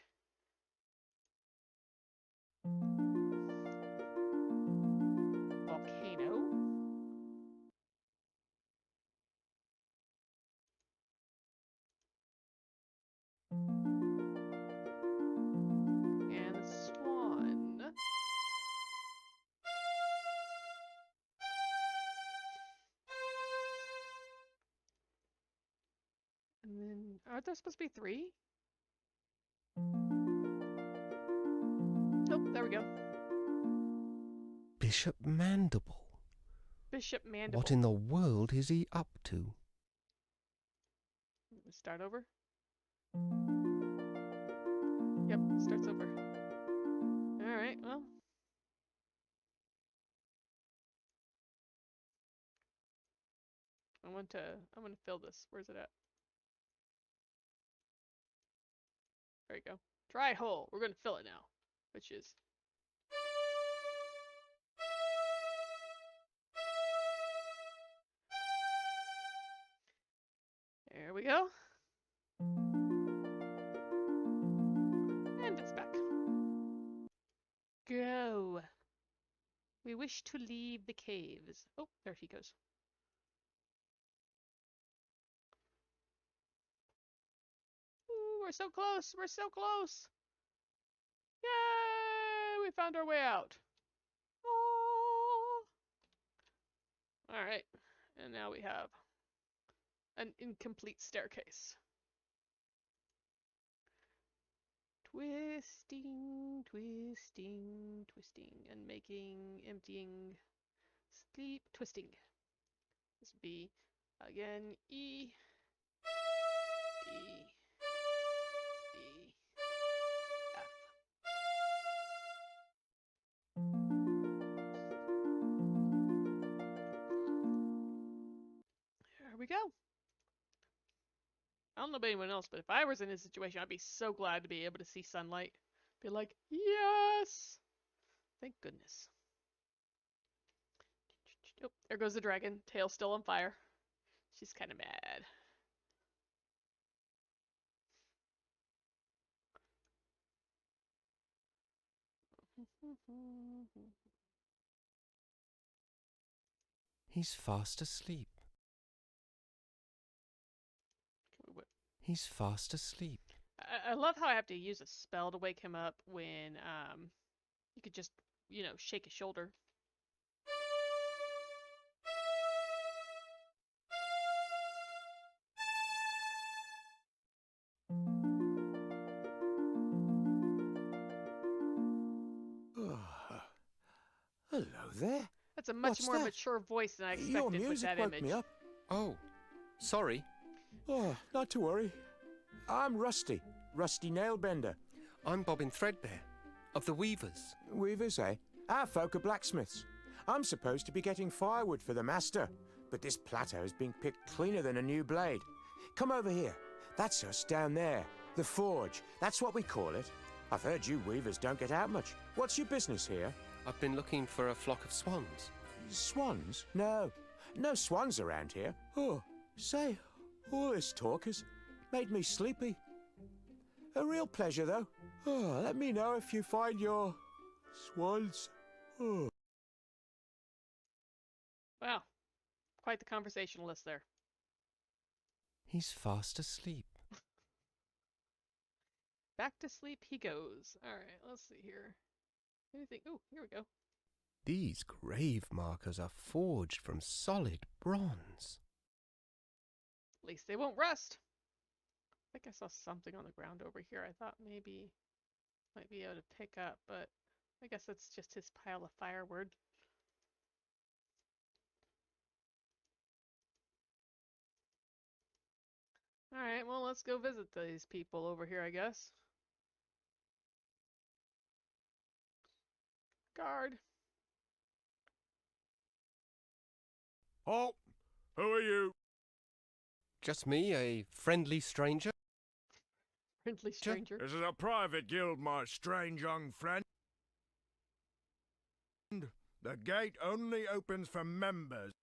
Volcano. And the swan. And then, aren't there supposed to be 3? Oh, there we go. Bishop Mandible. Bishop Mandible. What in the world is he up to? Start over. Yep, starts over. All right, well. I'm gonna fill this. Where's it at? There you go. Dry hole. We're gonna fill it now, which is there we go. And it's back. Go. We wish to leave the caves. Oh, there he goes. Ooh, we're so close. We're so close. Yay! We found our way out. Oh. All right. And now we have an incomplete staircase. Twisting, twisting, twisting, and making, emptying, sleep, twisting. This would be, again, E, D, D, F. There we go. I don't know about anyone else, but if I was in this situation, I'd be so glad to be able to see sunlight. Be like, yes! Thank goodness. Oh, there goes the dragon. Tail still on fire. She's kind of mad. He's fast asleep. He's fast asleep. I love how I have to use a spell to wake him up when you could just, shake his shoulder. Hello there. That's a much What's more that? mature voice than I Your expected with music that woke image. me up. Oh, sorry. Oh, not to worry. I'm Rusty. Rusty Nailbender. I'm Bobbin Threadbare, of the Weavers. Weavers, eh? Our folk are blacksmiths. I'm supposed to be getting firewood for the master, but this plateau has been picked cleaner than a new blade. Come over here. That's us down there. The forge. That's what we call it. I've heard you weavers don't get out much. What's your business here? I've been looking for a flock of swans. Swans? No. No swans around here. Oh, say, all this talk has made me sleepy. A real pleasure, though. Oh, let me know if you find your swans. Oh. Wow. Quite the conversationalist there. He's fast asleep. Back to sleep he goes. Alright, let's see here. Anything? Oh, here we go. These grave markers are forged from solid bronze. At least they won't rust. I think I saw something on the ground over here. I thought maybe might be able to pick up, but I guess that's just his pile of firewood. Alright, well, let's go visit these people over here, I guess. Guard. Oh, who are you? Just me, a friendly stranger? Friendly stranger. This is a private guild, my strange young friend. The gate only opens for members.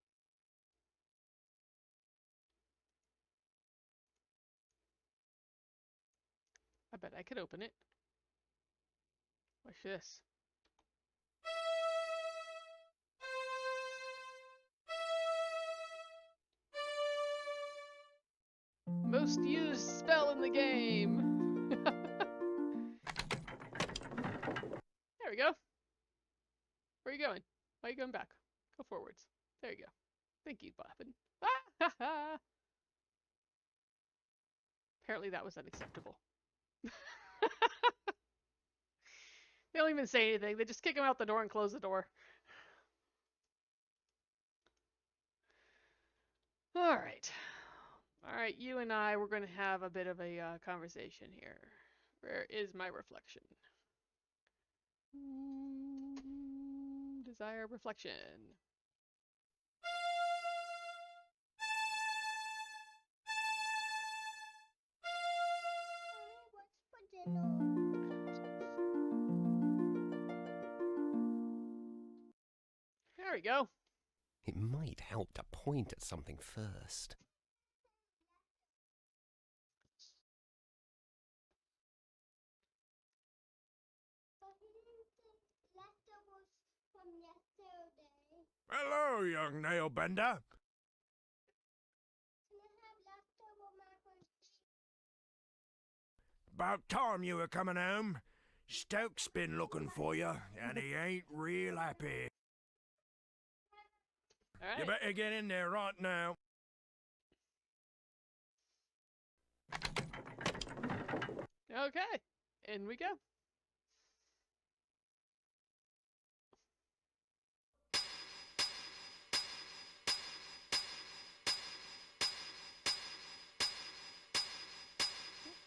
I bet I could open it. Watch this. Most used spell in the game. There we go. Where are you going? Why are you going back? Go forwards. There you go. Thank you, Bobbin. Apparently that was unacceptable. They don't even say anything. They just kick him out the door and close the door. Alright. Alright, you and I, we're going to have a bit of a conversation here. Where is my reflection? Desire reflection. There we go. It might help to point at something first. Hello, young nailbender. About time you were coming home. Stoke's been looking for you, and he ain't real happy. All right. You better get in there right now. Okay, in we go.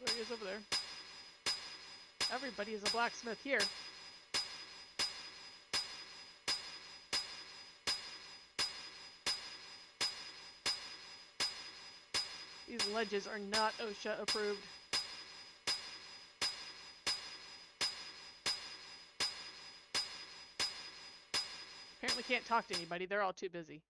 There he is over there. Everybody is a blacksmith here. These ledges are not OSHA approved. Apparently can't talk to anybody. They're all too busy.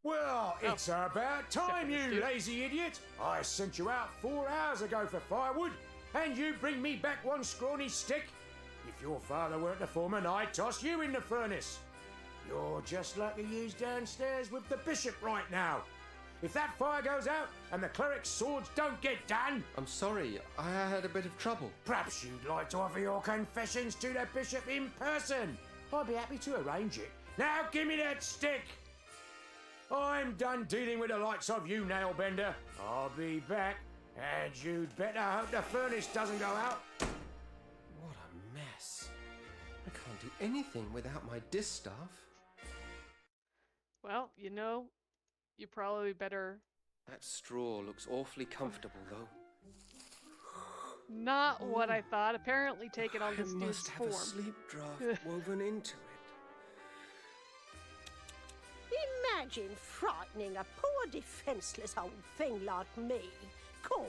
Well, it's about time, you lazy idiot. I sent you out 4 hours ago for firewood, and you bring me back one scrawny stick. If your father weren't the foreman, I'd toss you in the furnace. You're just like the ewes downstairs with the bishop right now. If that fire goes out and the cleric's swords don't get done... I'm sorry, I had a bit of trouble. Perhaps you'd like to offer your confessions to the bishop in person. I'd be happy to arrange it. Now give me that stick. I'm done dealing with the likes of you, Nailbender. I'll be back, and you'd better hope the furnace doesn't go out. What a mess. I can't do anything without my distaff. Well, you know, you probably better... That straw looks awfully comfortable, though. Not what I thought. Apparently taking on this I dude's must have form. a sleep draft woven into it. Imagine frightening a poor defenceless old thing like me. Caw.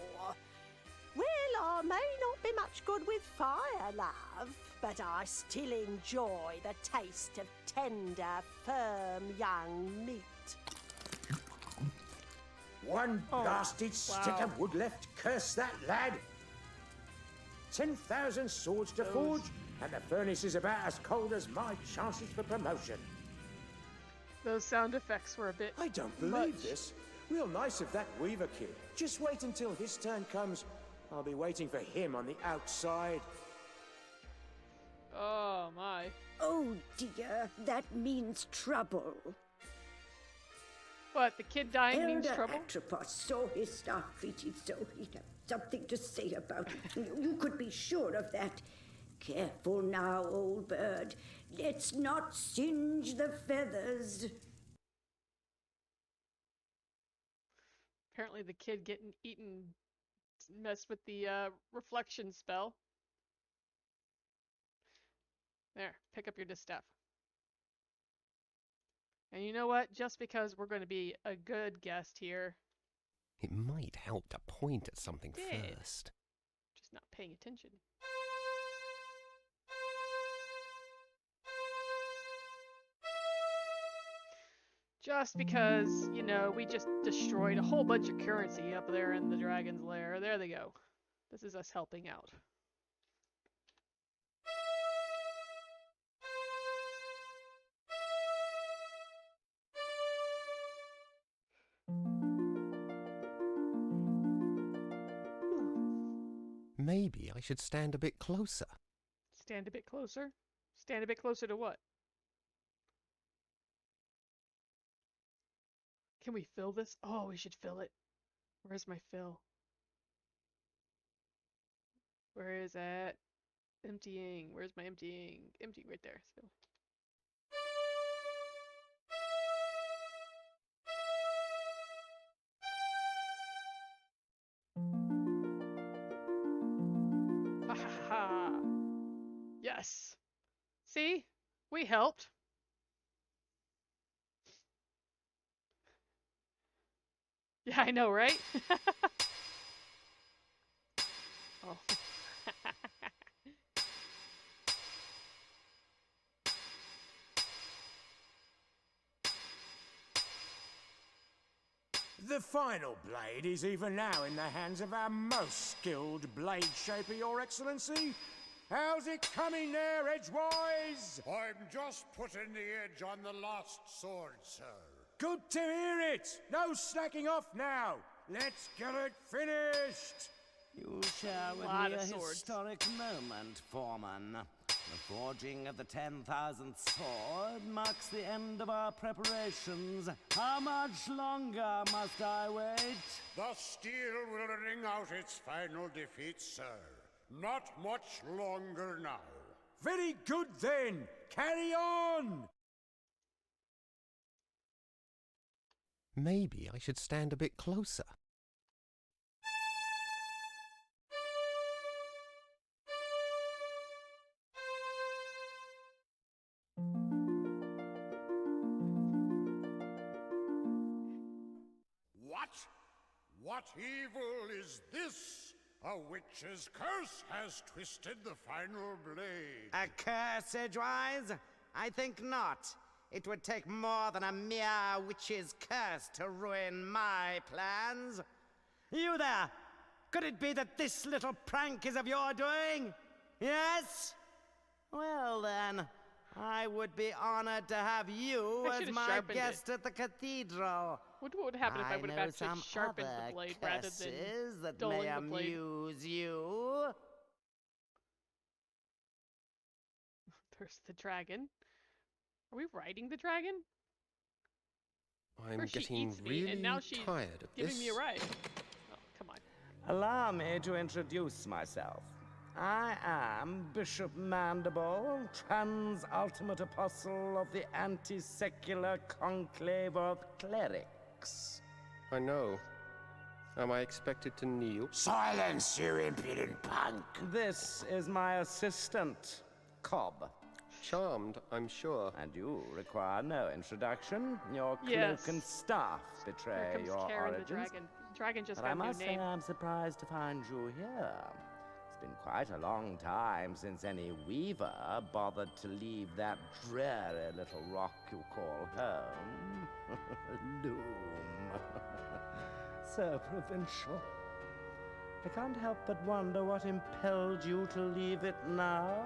Well, I may not be much good with fire, love, but I still enjoy the taste of tender, firm young meat. One blasted stick of wood left, curse that lad! 10,000 swords to forge, and the furnace is about as cold as my chances for promotion. Those sound effects were a bit I don't believe this. Real nice of that Weaver kid. Just wait until his turn comes. I'll be waiting for him on the outside. Oh, my. Oh, dear. That means trouble. What, the kid dying means Elder trouble? Atropos saw his staff treated so he'd have something to say about it. You could be sure of that. Careful now, old bird. Let's not singe the feathers. Apparently the kid getting eaten messed with the reflection spell. There, pick up your distaff. And you know what? Just because we're going to be a good guest here. It might help to point at something Did. first. Just not paying attention. Just because, you know, we just destroyed a whole bunch of currency up there in the dragon's lair. There they go. This is us helping out. Maybe I should stand a bit closer. Stand a bit closer? Stand a bit closer to what? Can we fill this? Oh, we should fill it. Where's my fill? Where is that? Emptying. Where's my emptying? Empty right there. So. Ha ha ha. Yes. See? We helped. Yeah, I know, right? Oh. The final blade is even now in the hands of our most skilled blade shaper, Your Excellency. How's it coming there, Edgewise? I'm just putting the edge on the last sword, sir. Good to hear it! No slacking off now! Let's get it finished! You share with me a historic moment, Foreman. The forging of the 10,000th sword marks the end of our preparations. How much longer must I wait? The steel will ring out its final defeat, sir. Not much longer now. Very good then! Carry on! Maybe I should stand a bit closer. What evil is this? A witch's curse has twisted the final blade. A curse, Edgewise? I think not. It would take more than a mere witch's curse to ruin my plans. You there! Could it be that this little prank is of your doing? Yes? Well then, I would be honored to have you as my guest at the cathedral. What would happen if I would have actually some sharpened other the blade rather than that dulling may the blade? amuse you. There's the dragon. Are we riding the dragon? I'm First she getting eats me, really and now she's tired of giving this. me a ride. Oh, come on. Allow me to introduce myself. I am Bishop Mandible, trans-ultimate apostle of the anti-secular conclave of clerics. I know. Am I expected to kneel? Silence, you impudent punk! This is my assistant, Cobb. Charmed, I'm sure. And you require no introduction. Your cloak Yes. and staff Here betray comes your Karen origins. the dragon. Dragon just But I got a must new say name. I'm surprised to find you here. It's been quite a long time since any weaver bothered to leave that dreary little rock you call home. Loom. So provincial. I can't help but wonder what impelled you to leave it now.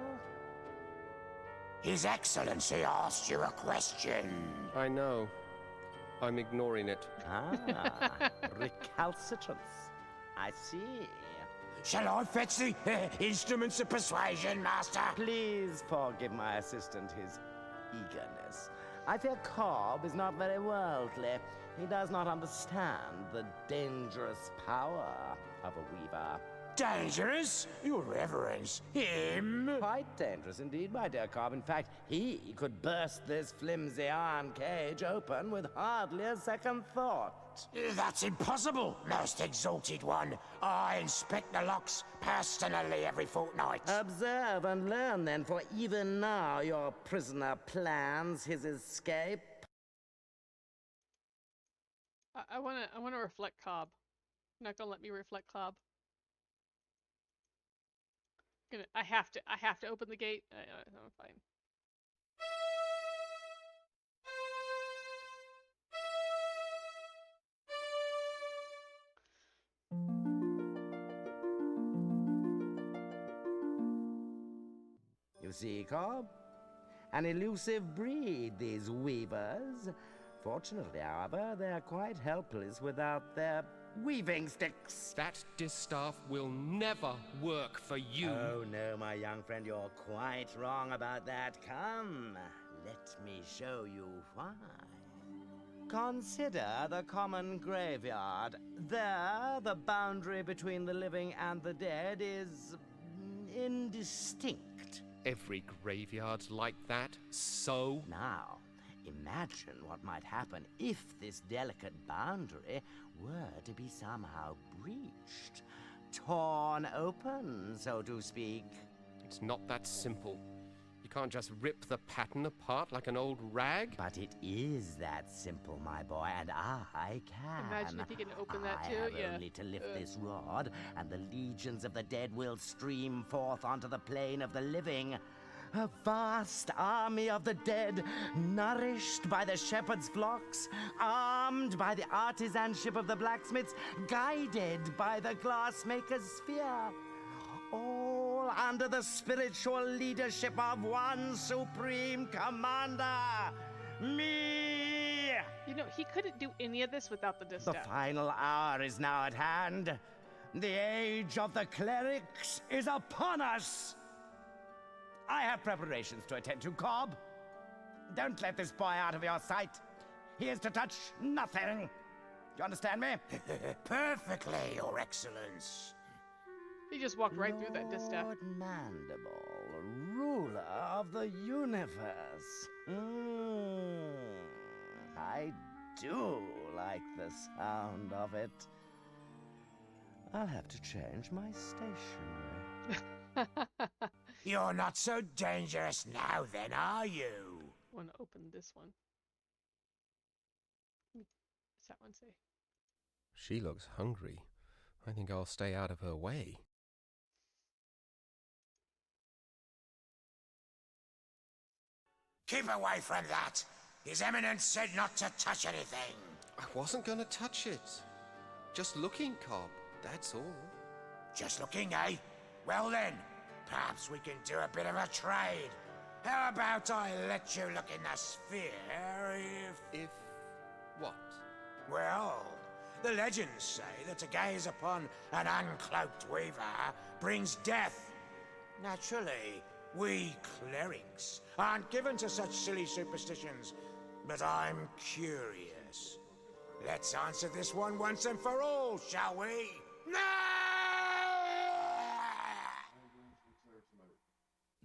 His Excellency asked you a question. I know. I'm ignoring it. Ah, recalcitrance. I see. Shall I fetch the instruments of persuasion, Master? Please forgive my assistant his eagerness. I fear Cobb is not very worldly. He does not understand the dangerous power of a weaver. Dangerous? Your Reverence, him? Quite dangerous indeed, my dear Cobb. In fact, he could burst this flimsy iron cage open with hardly a second thought. That's impossible, most exalted one. I inspect the locks personally every fortnight. Observe and learn then, for even now your prisoner plans his escape. I wanna reflect Cobb. You're not gonna let me reflect Cobb. I have to open the gate. I'm fine. You see, Cobb? An elusive breed, these weavers. Fortunately, however, they're quite helpless without their weaving sticks. That distaff will never work for you. Oh, no, my young friend, you're quite wrong about that. Come, let me show you why. Consider the common graveyard. There, the boundary between the living and the dead is indistinct. Every graveyard's like that, so? Now, imagine what might happen if this delicate boundary were to be somehow breached. Torn open, so to speak. It's not that simple. You can't just rip the pattern apart like an old rag. But it is that simple, my boy, and I can. Imagine if you can open that too. I have Yeah. only to lift this rod, and the legions of the dead will stream forth onto the plane of the living. A vast army of the dead, nourished by the shepherd's flocks, armed by the artisanship of the blacksmiths, guided by the glassmaker's spear. All under the spiritual leadership of one supreme commander, me! You know, he couldn't do any of this without the The distaff. final hour is now at hand. The age of the clerics is upon us. I have preparations to attend to, Cobb. Don't let this boy out of your sight. He is to touch nothing. You understand me? Perfectly, Your Excellence. He just walked right through that distaff. Lord Mandible, ruler of the universe. I do like the sound of it. I'll have to change my stationery. You're not so dangerous now, then, are you? I want to open this one. What's that one say? She looks hungry. I think I'll stay out of her way. Keep away from that. His Eminence said not to touch anything. I wasn't going to touch it. Just looking, Cobb, that's all. Just looking, eh? Well then, perhaps we can do a bit of a trade. How about I let you look in the sphere If what? Well, the legends say that to gaze upon an uncloaked weaver brings death. Naturally, we clerics aren't given to such silly superstitions, but I'm curious. Let's answer this one once and for all, shall we?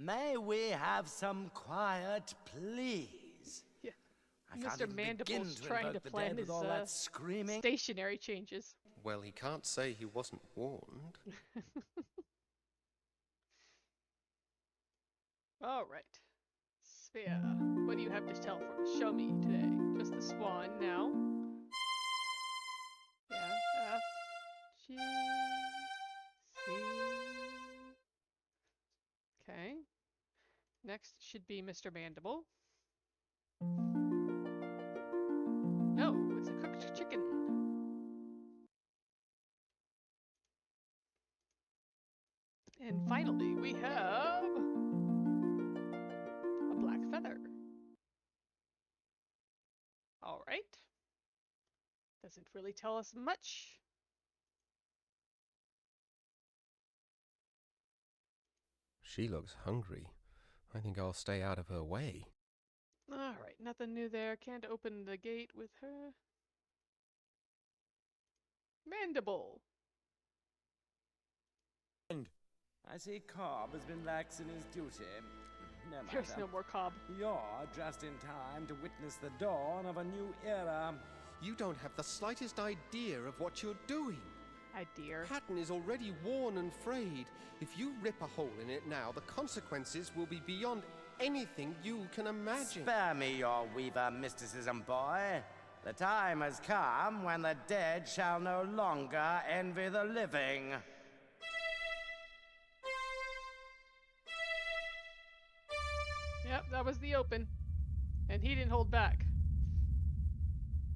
May we have some quiet, please? Yeah. I can't Mr. even begin Mandible's to trying to invoke the plan dead his with all that screaming. stationary changes. Well, he can't say he wasn't warned. All right. Sphere, what do you have to show me today? Just the swan now. Yeah, F, G, C. Okay. Next should be Mr. Mandible. No, it's a cooked chicken. And finally, we have a black feather. All right. Doesn't really tell us much. She looks hungry. I think I'll stay out of her way. All right, nothing new there. Can't open the gate with her. Mandible. I see Cobb has been lax in his duty. No matter. There's no more Cobb. You're just in time to witness the dawn of a new era. You don't have the slightest idea of what you're doing. Idea. Patton is already worn and frayed. If you rip a hole in it now, the consequences will be beyond anything you can imagine. Spare me your Weaver mysticism, boy. The time has come when the dead shall no longer envy the living. Yep, that was the open. And he didn't hold back.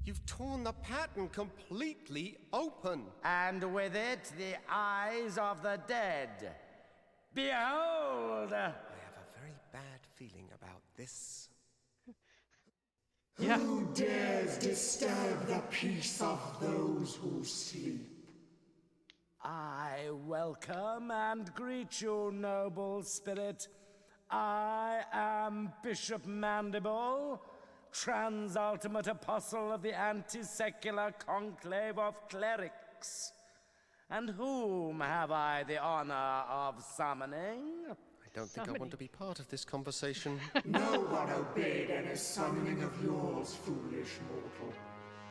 You've torn the pattern completely open. And with it, the eyes of the dead. Behold! I have a very bad feeling about this. Yeah. Who dares disturb the peace of those who sleep? I welcome and greet you, noble spirit. I am Bishop Mandible, Transultimate Apostle of the Anti-Secular Conclave of Clerics. And whom have I the honor of summoning? I don't think I want to be part of this conversation. No one obeyed any summoning of yours, foolish mortal.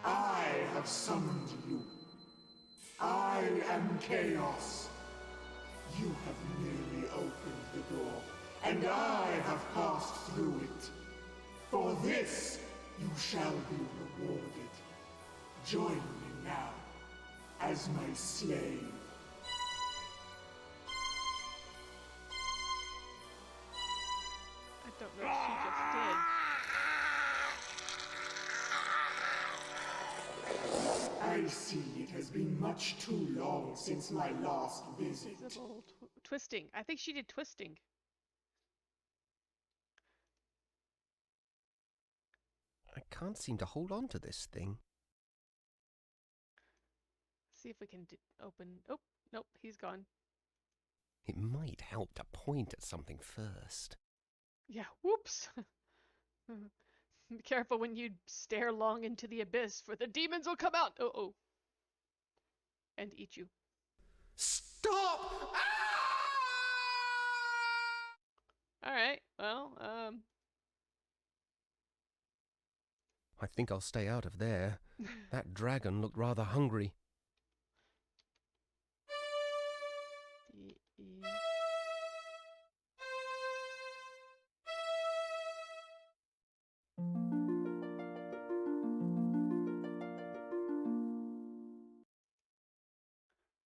I have summoned you. I am Chaos. You have merely opened the door, and I have passed through it. For this, you shall be rewarded. Join me now, as my slave. I don't know if she just did. I see it has been much too long since my last visit. Twisting. I think she did twisting. I can't seem to hold on to this thing. See if we can open. Oh, nope, he's gone. It might help to point at something first. Yeah, whoops. Be careful when you stare long into the abyss, for the demons will come out. Oh. And eat you. Stop! Alright, well, I think I'll stay out of there. That dragon looked rather hungry.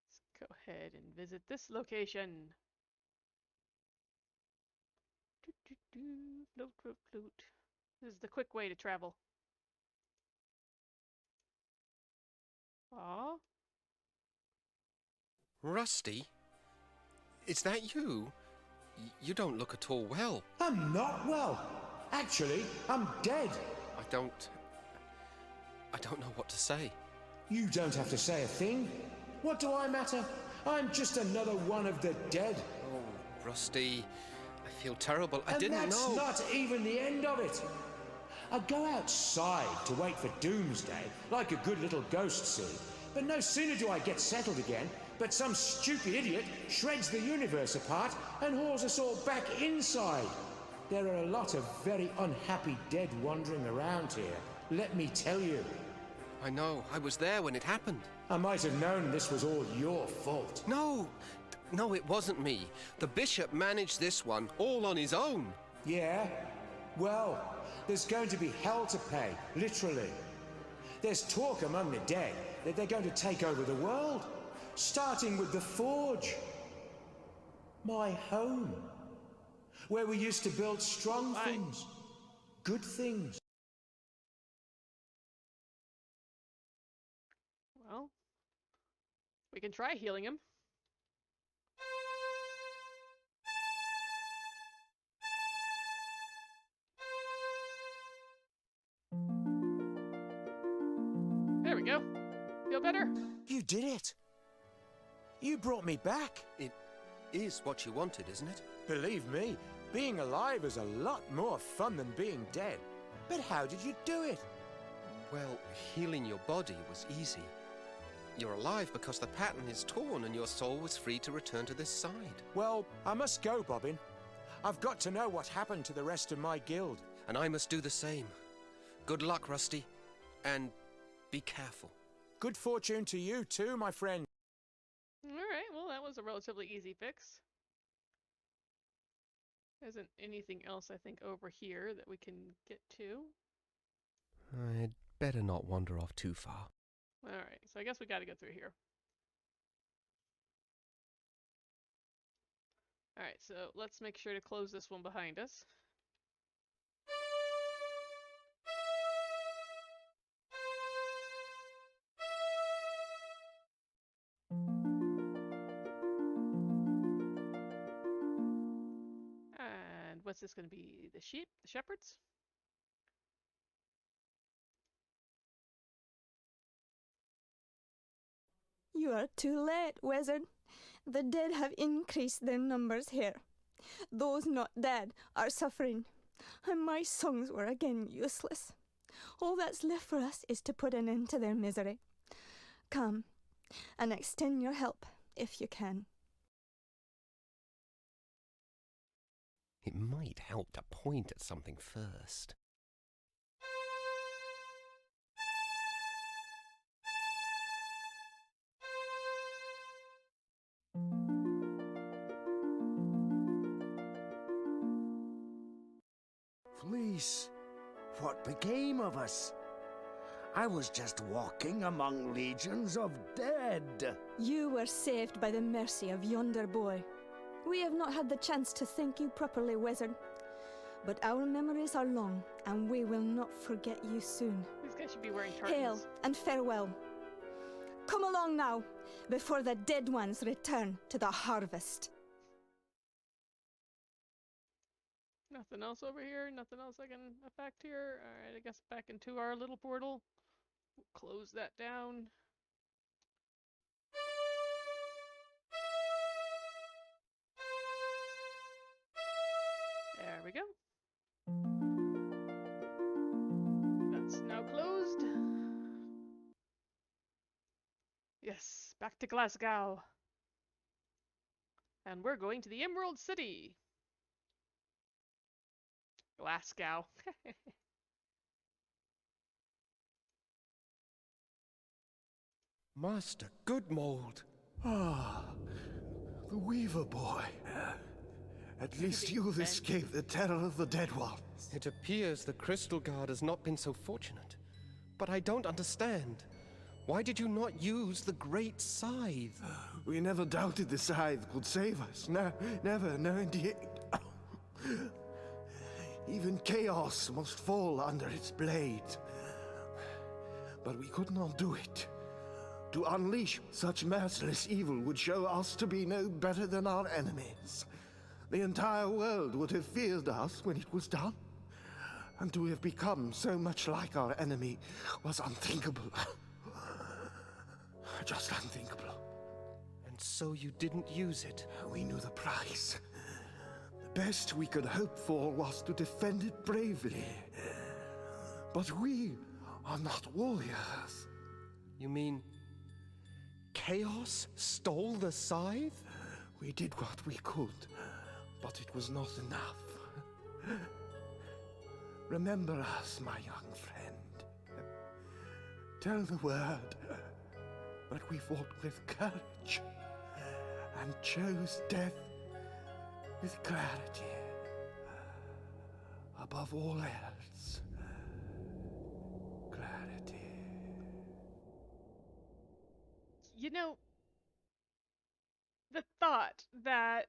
Let's go ahead and visit this location. Float, float, float. This is the quick way to travel. Aw. Rusty? Is that you? You don't look at all well. I'm not well. Actually, I'm dead. I don't know what to say. You don't have to say a thing. What do I matter? I'm just another one of the dead. Oh, Rusty, I feel terrible. I didn't know. And that's not even the end of it. I go outside to wait for doomsday, like a good little ghost seed. But no sooner do I get settled again, but some stupid idiot shreds the universe apart and hauls us all back inside. There are a lot of very unhappy dead wandering around here, let me tell you. I know, I was there when it happened. I might have known this was all your fault. No, it wasn't me. The bishop managed this one all on his own. Yeah? Well, there's going to be hell to pay, literally. There's talk among the dead that they're going to take over the world, starting with the Forge. My home, where we used to build strong things, good things. Well, we can try healing him. There we go. Feel better? You did it. You brought me back. It is what you wanted, isn't it? Believe me, being alive is a lot more fun than being dead. But how did you do it? Well, healing your body was easy. You're alive because the pattern is torn and your soul was free to return to this side. Well, I must go, Bobbin. I've got to know what happened to the rest of my guild. And I must do the same. Good luck, Rusty. And be careful. Good fortune to you too, my friend. Alright, well that was a relatively easy fix. There isn't anything else, I think, over here that we can get to. I'd better not wander off too far. Alright, so I guess we gotta go through here. Alright, so let's make sure to close this one behind us. And what's this going to be? The sheep? The shepherds? You are too late, wizard. The dead have increased their numbers here. Those not dead are suffering, and my songs were again useless. All that's left for us is to put an end to their misery. Come, and extend your help, if you can. It might help to point at something first. Fleece, what became of us? I was just walking among legions of dead. You were saved by the mercy of yonder boy. We have not had the chance to thank you properly, wizard. But our memories are long, and we will not forget you soon. These guys should be wearing tartans. Hail and farewell. Come along now, before the dead ones return to the harvest. Nothing else over here? Nothing else I can affect here? Alright, I guess back into our little portal. We'll close that down. There we go. That's now closed. Yes, back to Glasgow. And we're going to the Emerald City. Glasgow. Master Goodmold. Ah, the Weaver boy. At least you've escaped the terror of the dead ones. It appears the Crystal Guard has not been so fortunate. But I don't understand. Why did you not use the Great Scythe? We never doubted the scythe could save us. No, never, no indeed. Even chaos must fall under its blade. But we could not do it. To unleash such merciless evil would show us to be no better than our enemies. The entire world would have feared us when it was done. And to have become so much like our enemy was unthinkable. Just unthinkable. And so you didn't use it? We knew the price. The best we could hope for was to defend it bravely. But we are not warriors. You mean Chaos stole the scythe? We did what we could, but it was not enough. Remember us, my young friend. Tell the word, but we fought with courage and chose death with clarity. Above all else, clarity. You know, the thought that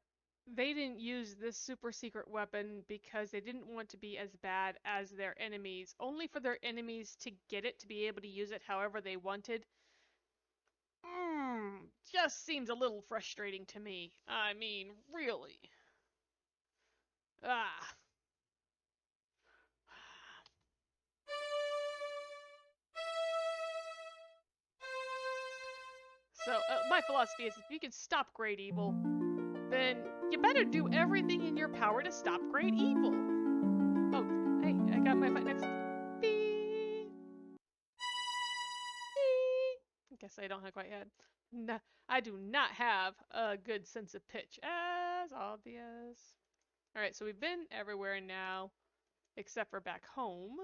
they didn't use this super secret weapon because they didn't want to be as bad as their enemies, only for their enemies to get it to be able to use it however they wanted, just seems a little frustrating to me. I mean, really. Ah. So, my philosophy is if you can stop great evil, then you better do everything in your power to stop great evil. Oh, hey, I got my fight next. Beep. Beep. Guess I don't have quite yet. No, I do not have a good sense of pitch, as obvious. Alright, so we've been everywhere now, except for back home.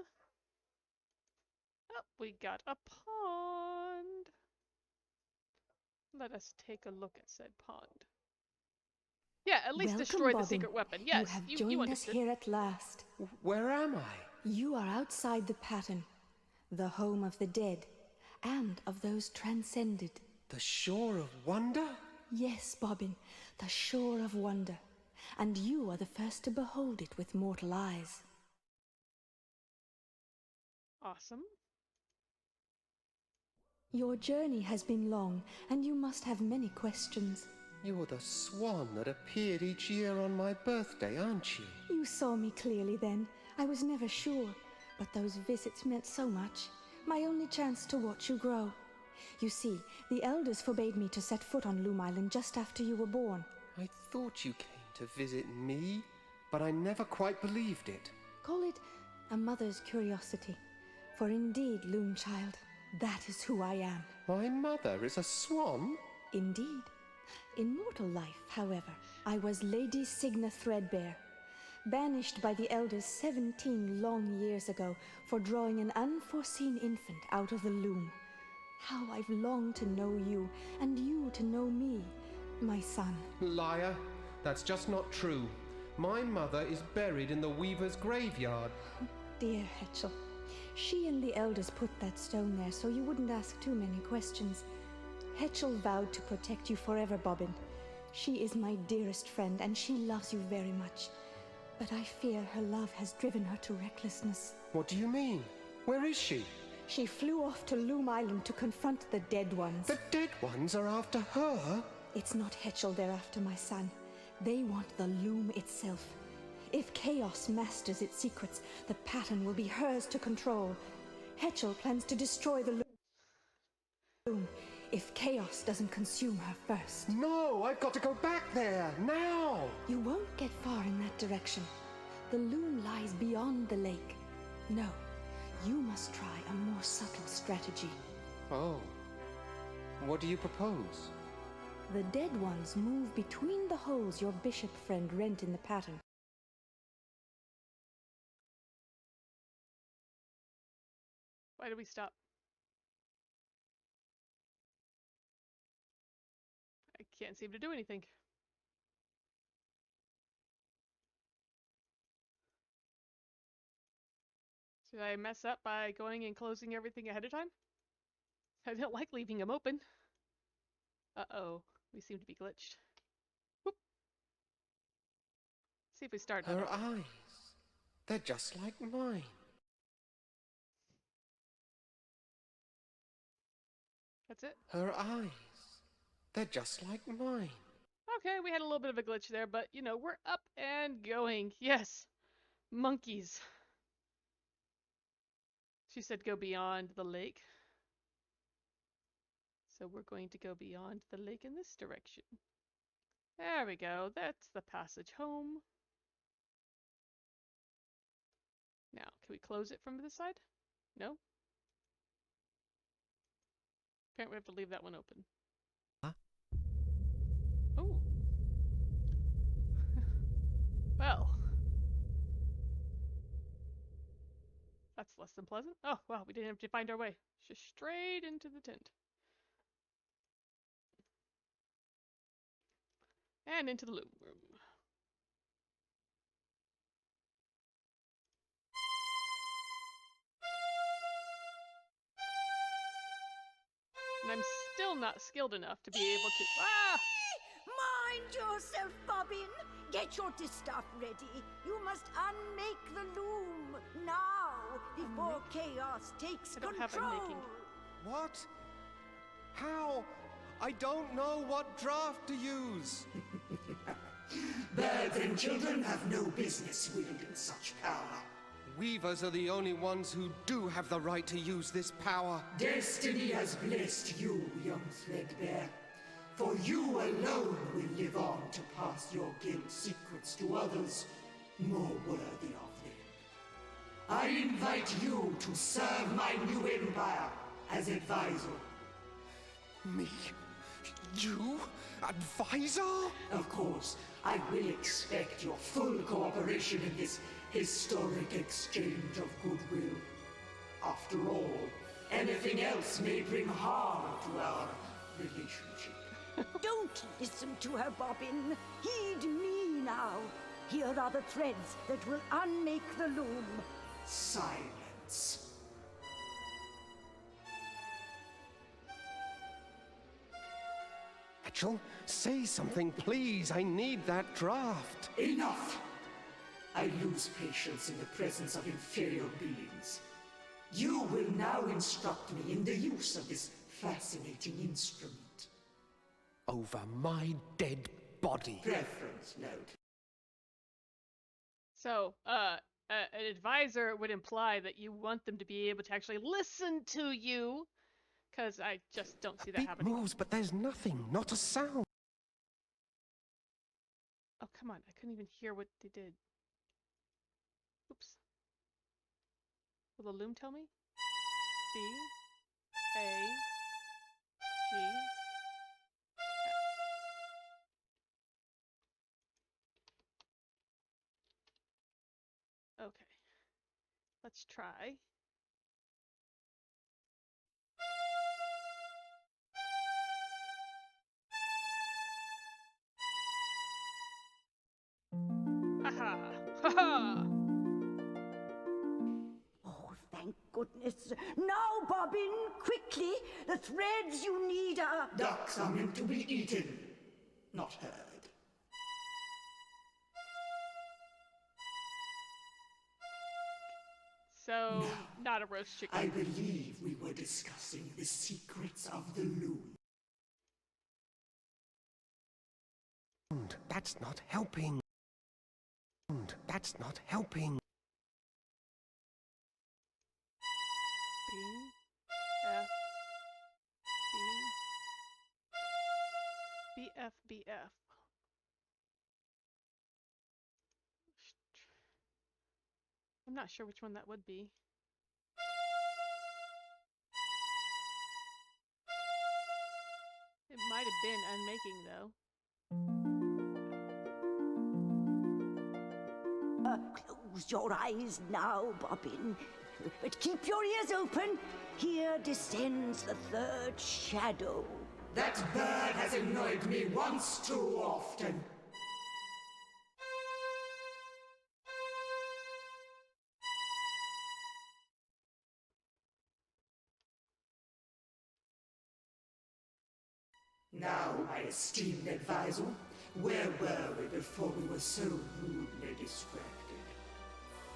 Oh, we got a pond. Let us take a look at said pond. Yeah, at least Welcome, destroy the Bobbin. secret weapon. Yes, you have you joined us understood. here at last. Where am I? You are outside the pattern, the home of the dead, and of those transcended. The Shore of Wonder? Yes, Bobbin, the shore of wonder. And you are the first to behold it with mortal eyes. Awesome. Your journey has been long, and you must have many questions. You're the swan that appeared each year on my birthday, aren't you? You saw me clearly then. I was never sure, but those visits meant so much. My only chance to watch you grow. You see, the elders forbade me to set foot on Loom Island just after you were born. I thought you came to visit me, but I never quite believed it. Call it a mother's curiosity. For indeed, Loom Child, that is who I am. My mother is a swan? Indeed. In mortal life, however, I was Lady Signa Threadbare, banished by the elders 17 long years ago for drawing an unforeseen infant out of the loom. How I've longed to know you, and you to know me, my son. Liar. That's just not true. My mother is buried in the weaver's graveyard. Dear Hetchel, she and the elders put that stone there so you wouldn't ask too many questions. Hetchel vowed to protect you forever, Bobbin. She is my dearest friend, and she loves you very much. But I fear her love has driven her to recklessness. What do you mean? Where is she? She flew off to Loom Island to confront the Dead Ones. The Dead Ones are after her? It's not Hetchel they're after, my son. They want the Loom itself. If Chaos masters its secrets, the pattern will be hers to control. Hetchel plans to destroy the Loom if Chaos doesn't consume her first. No, I've got to go back there, now! You won't get far in that direction. The Loom lies beyond the lake. No, you must try a more subtle strategy. Oh. What do you propose? The Dead Ones move between the holes your bishop friend rent in the pattern. Why did we stop? I can't seem to do anything. Should I mess up by going and closing everything ahead of time? I don't like leaving them open. Uh-oh, we seem to be glitched. Whoop. See if we start. Her eyes. They're just like mine. That's it? Her eyes. They're just like mine. Okay, we had a little bit of a glitch there, but you know, we're up and going. Yes. Monkeys. She said go beyond the lake. So we're going to go beyond the lake in this direction. There we go. That's the passage home. Now, can we close it from this side? No? Apparently we have to leave that one open. Well. That's less than pleasant. Oh, well, we didn't have to find our way. Just straight into the tent. And into the loom room. And I'm still not skilled enough to be able to... Ah! Mind yourself, Bobbin. Get your distaff ready. You must unmake the loom now, before chaos takes I don't control. have unmaking. What? How? I don't know what draft to use. Birds and children have no business wielding such power. Weavers are the only ones who do have the right to use this power. Destiny has blessed you, young Threadbare. For you alone will live on to pass your guild secrets to others more worthy of them. I invite you to serve my new empire as advisor. Me? You? Advisor? Of course, I will expect your full cooperation in this historic exchange of goodwill. After all, anything else may bring harm to our relationship. Don't listen to her, Bobbin. Heed me now. Here are the threads that will unmake the loom. Silence. Rachel, say something, please. I need that draft. Enough! I lose patience in the presence of inferior beings. You will now instruct me in the use of this fascinating instrument. Over my dead body. Preference note. So, an advisor would imply that you want them to be able to actually listen to you, because I just don't see that Beat happening. moves, but there's nothing, not a sound. Oh, come on. I couldn't even hear what they did. Oops. Will the loom tell me? B, A, G, F. Okay. Let's try. Haha! Haha! Oh, thank goodness. Now, Bobbin, quickly. The threads you need are... Ducks are meant to be eaten, not heard. So, not a roast chicken. I believe we were discussing the secrets of the loom. That's not helping. That's not helping. B, F, B, B, F, B, F. I'm not sure which one that would be. It might have been unmaking, though. Close your eyes now, Bobbin. But keep your ears open. Here descends the third shadow. That bird has annoyed me once too often. Now, my esteemed advisor, where were we before we were so rudely distracted?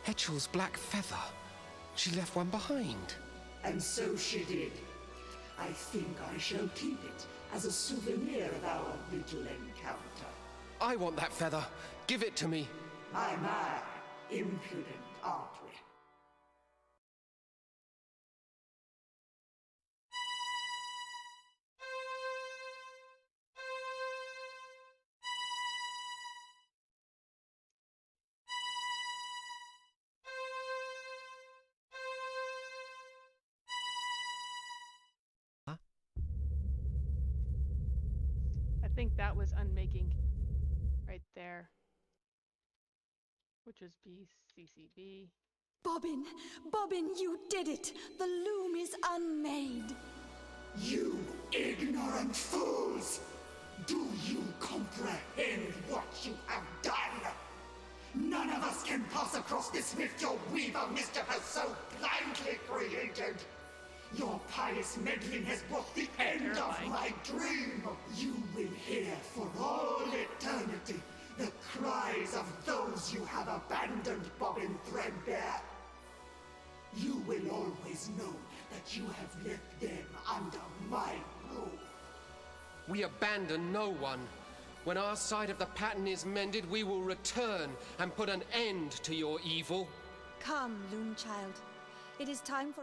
Hetchel's black feather. She left one behind. And so she did. I think I shall keep it as a souvenir of our little encounter. I want that feather. Give it to me. My, impudent, aren't we? I think that was unmaking right there. which is BCCB. Bobbin, Bobbin, you did it! The loom is unmade. You ignorant fools! Do you comprehend what you have done? None of us can pass across this rift your weaver mischief has so blindly created. Your pious meddling has brought the end of my dream. You will hear for all eternity the cries of those you have abandoned, Bobbin Threadbare. You will always know that you have left them under my roof. We abandon no one. When our side of the pattern is mended, we will return and put an end to your evil. Come, Loom Child. It is time for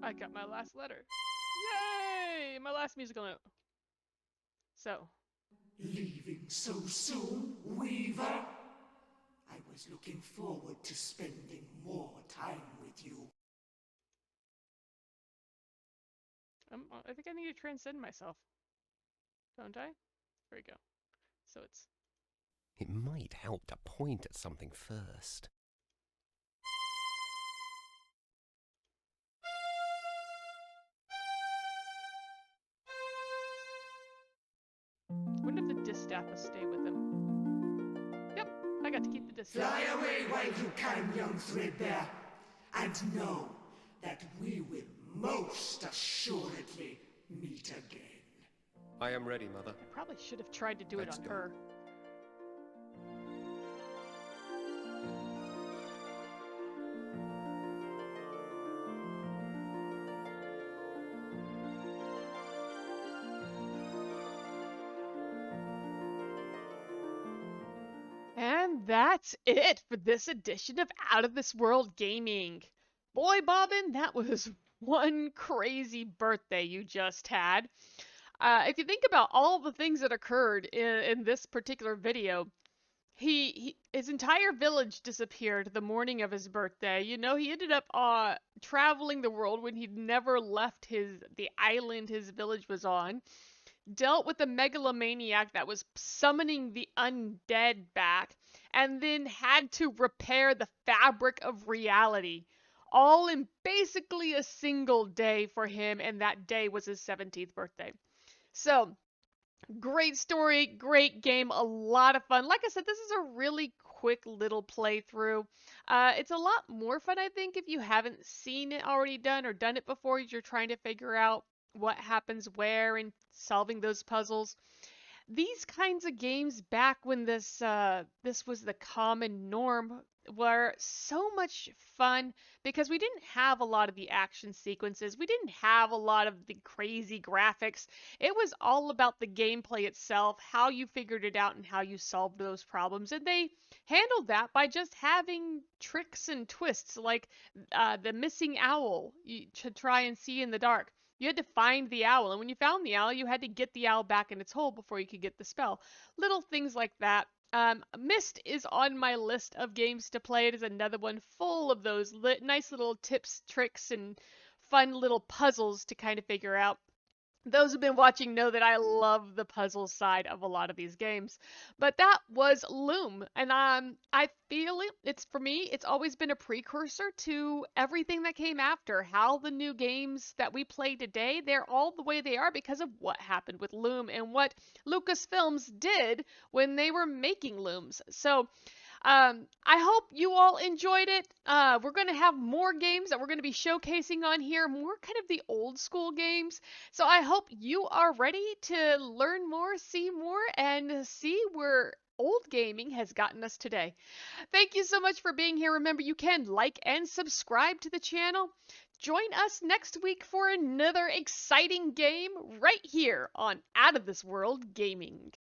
I got my last letter. Yay! My last musical note. So. Leaving so soon, Weaver? I was looking forward to spending more time with you. I think I need to transcend myself. Don't I? There we go. So it's... It might help to point at something first. I wonder if the distaff will stay with him. Yep, I got to keep the distaff. Fly away while you can, young Threadbare, and know that we will most assuredly meet again. I am ready, Mother. I probably should have tried to do it on her. And that's it for this edition of Out of This World Gaming. Boy, Bobbin, that was one crazy birthday you just had. If you think about all the things that occurred in this particular video, his entire village disappeared the morning of his birthday. You know, he ended up traveling the world when he'd never left the island his village was on. Dealt with a megalomaniac that was summoning the undead back, and then had to repair the fabric of reality. All in basically a single day for him, and that day was his 17th birthday. So, great story, great game, a lot of fun. Like I said, this is a really quick little playthrough. It's a lot more fun, I think, if you haven't seen it already done or done it before. You're trying to figure out what happens where and solving those puzzles. These kinds of games back when this was the common norm were so much fun because we didn't have a lot of the action sequences. We didn't have a lot of the crazy graphics. It was all about the gameplay itself, how you figured it out and how you solved those problems. And they handled that by just having tricks and twists like the missing owl to try and see in the dark. You had to find the owl, and when you found the owl, you had to get the owl back in its hole before you could get the spell. Little things like that. Myst is on my list of games to play. It is another one full of those nice little tips, tricks, and fun little puzzles to kind of figure out. Those who've been watching know that I love the puzzle side of a lot of these games. But that was Loom, and I feel it's for me, it's always been a precursor to everything that came after. How the new games that we play today, they're all the way they are because of what happened with Loom and what Lucasfilms did when they were making Looms. So I hope you all enjoyed it. We're going to have more games that we're going to be showcasing on here, more kind of the old school games. So I hope you are ready to learn more, see more, and see where old gaming has gotten us today. Thank you so much for being here. Remember, you can like and subscribe to the channel. Join us next week for another exciting game right here on Out of This World Gaming.